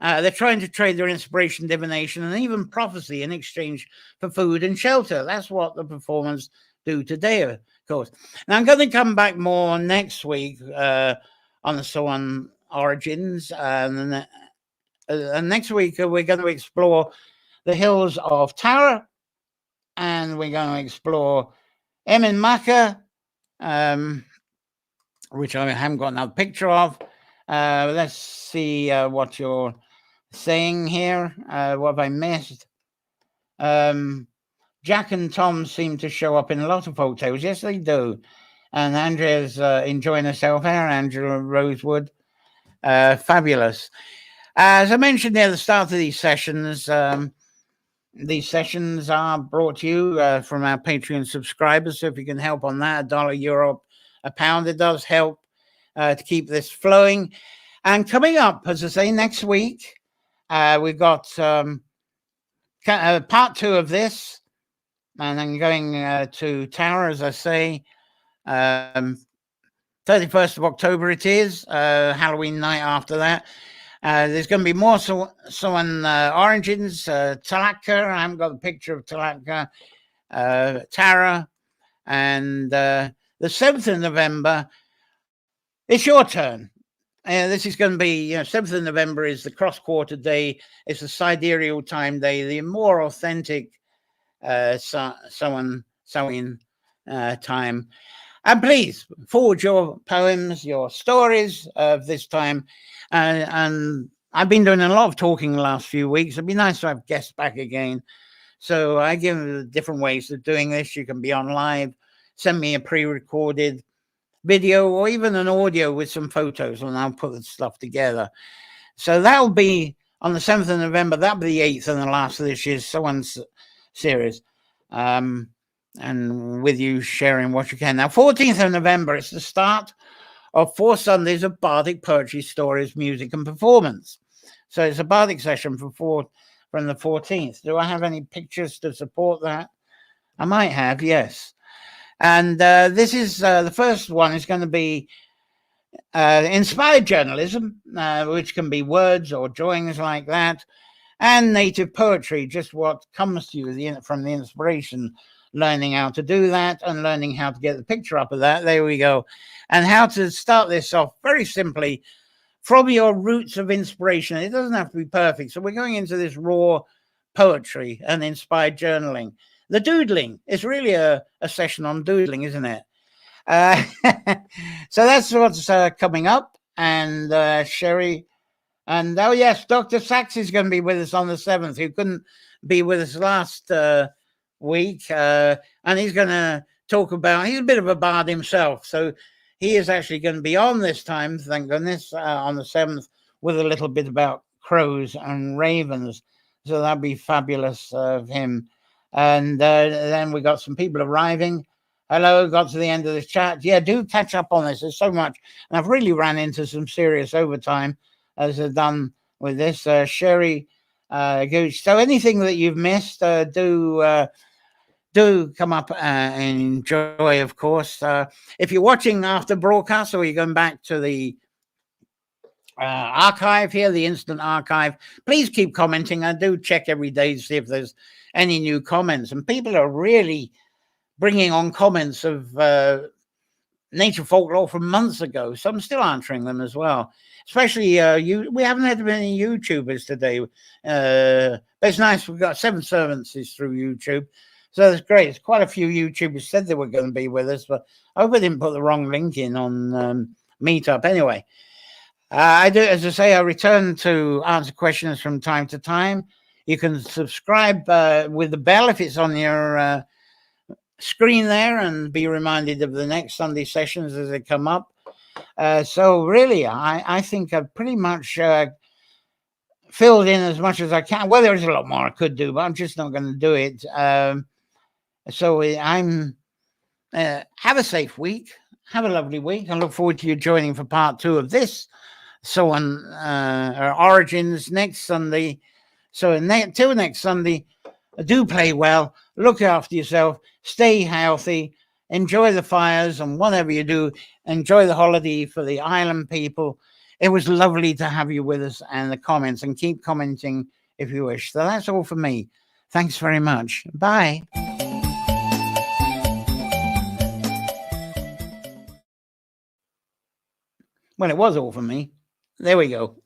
They're trying to trade their inspiration, divination, and even prophecy in exchange for food and shelter. That's what the performers do today, of course. Now, I'm going to come back more next week on the Swan Origins. And next week, we're going to explore the hills of Tara, and we're going to explore Emain Macha, which I haven't got another picture of. Let's see what you're saying here. What have I missed? Jack and Tom seem to show up in a lot of folk tales. Yes, they do. And Andrea's enjoying herself there. Angela Rosewood. Fabulous. As I mentioned near the start of these sessions are brought to you from our Patreon subscribers. So if you can help on that, $1, euro, £1, it does help to keep this flowing. And coming up, as I say, next week, we've got part 2 of this, and then going to Tower, as I say, 31st of October it is, Halloween night after that. There's going to be more Swan Origins, Talaka. I haven't got the picture of Talaka, Tara, and the 7th of November, it's your turn. This is going to be, 7th of November is the cross-quarter day. It's the sidereal time day, the more authentic Samhain time. And please forward your poems, your stories of this time. And I've been doing a lot of talking the last few weeks. It'd be nice to have guests back again. So I give different ways of doing this. You can be on live, send me a pre-recorded video or even an audio with some photos, and I'll put the stuff together. So that'll be on the 7th of November. That'll be the 8th and the last of this year's Swan's series. And with you sharing what you can. Now, 14th of November is the start of 4 Sundays of Bardic poetry, stories, music, and performance. So it's a Bardic session from the 14th. Do I have any pictures to support that? I might have, yes. And this is the first one is going to be inspired journalism, which can be words or drawings like that, and native poetry, just what comes to you from the inspiration, learning how to do that and learning how to get the picture up of that. There we go. And how to start this off very simply from your roots of inspiration. It doesn't have to be perfect. So we're going into this raw poetry and inspired journaling. The doodling is really a session on doodling, isn't it? So that's what's coming up. And Sherry, and oh yes, Dr. Sachs is going to be with us on the 7th, who couldn't be with us last week. And he's going to talk about, he's a bit of a bard himself. So he is actually going to be on this time, thank goodness, on the 7th, with a little bit about crows and ravens. So that'd be fabulous of him. And then we got some people arriving. Hello, got to the end of this chat. Yeah, do catch up on this. There's so much. And I've really ran into some serious overtime as I've done with this. Sherry Gooch. So anything that you've missed, do come up and enjoy, of course. If you're watching after broadcast or you're going back to the archive here, the instant archive, please keep commenting. I do check every day to see if there's any new comments. And people are really bringing on comments of Nature Folklore from months ago. So I'm still answering them as well. Especially we haven't had many YouTubers today. But it's nice. We've got 7 servants through YouTube. So that's great. It's quite a few YouTubers said they were going to be with us, but I hope I didn't put the wrong link in on Meetup. Anyway, I do, as I say, I return to answer questions from time to time. You can subscribe with the bell if it's on your screen there, and be reminded of the next Sunday sessions as they come up. So really, I think I've pretty much filled in as much as I can. Well, there's a lot more I could do, but I'm just not going to do it. So I'm have a safe week. Have a lovely week. I look forward to you joining for part 2 of this Swan Origins next Sunday. So until next Sunday, do play well. Look after yourself. Stay healthy. Enjoy the fires, and whatever you do, enjoy the holiday for the island people. It was lovely to have you with us, and the comments, and keep commenting if you wish. So that's all for me. Thanks very much. Bye. Well, it was all for me. There we go.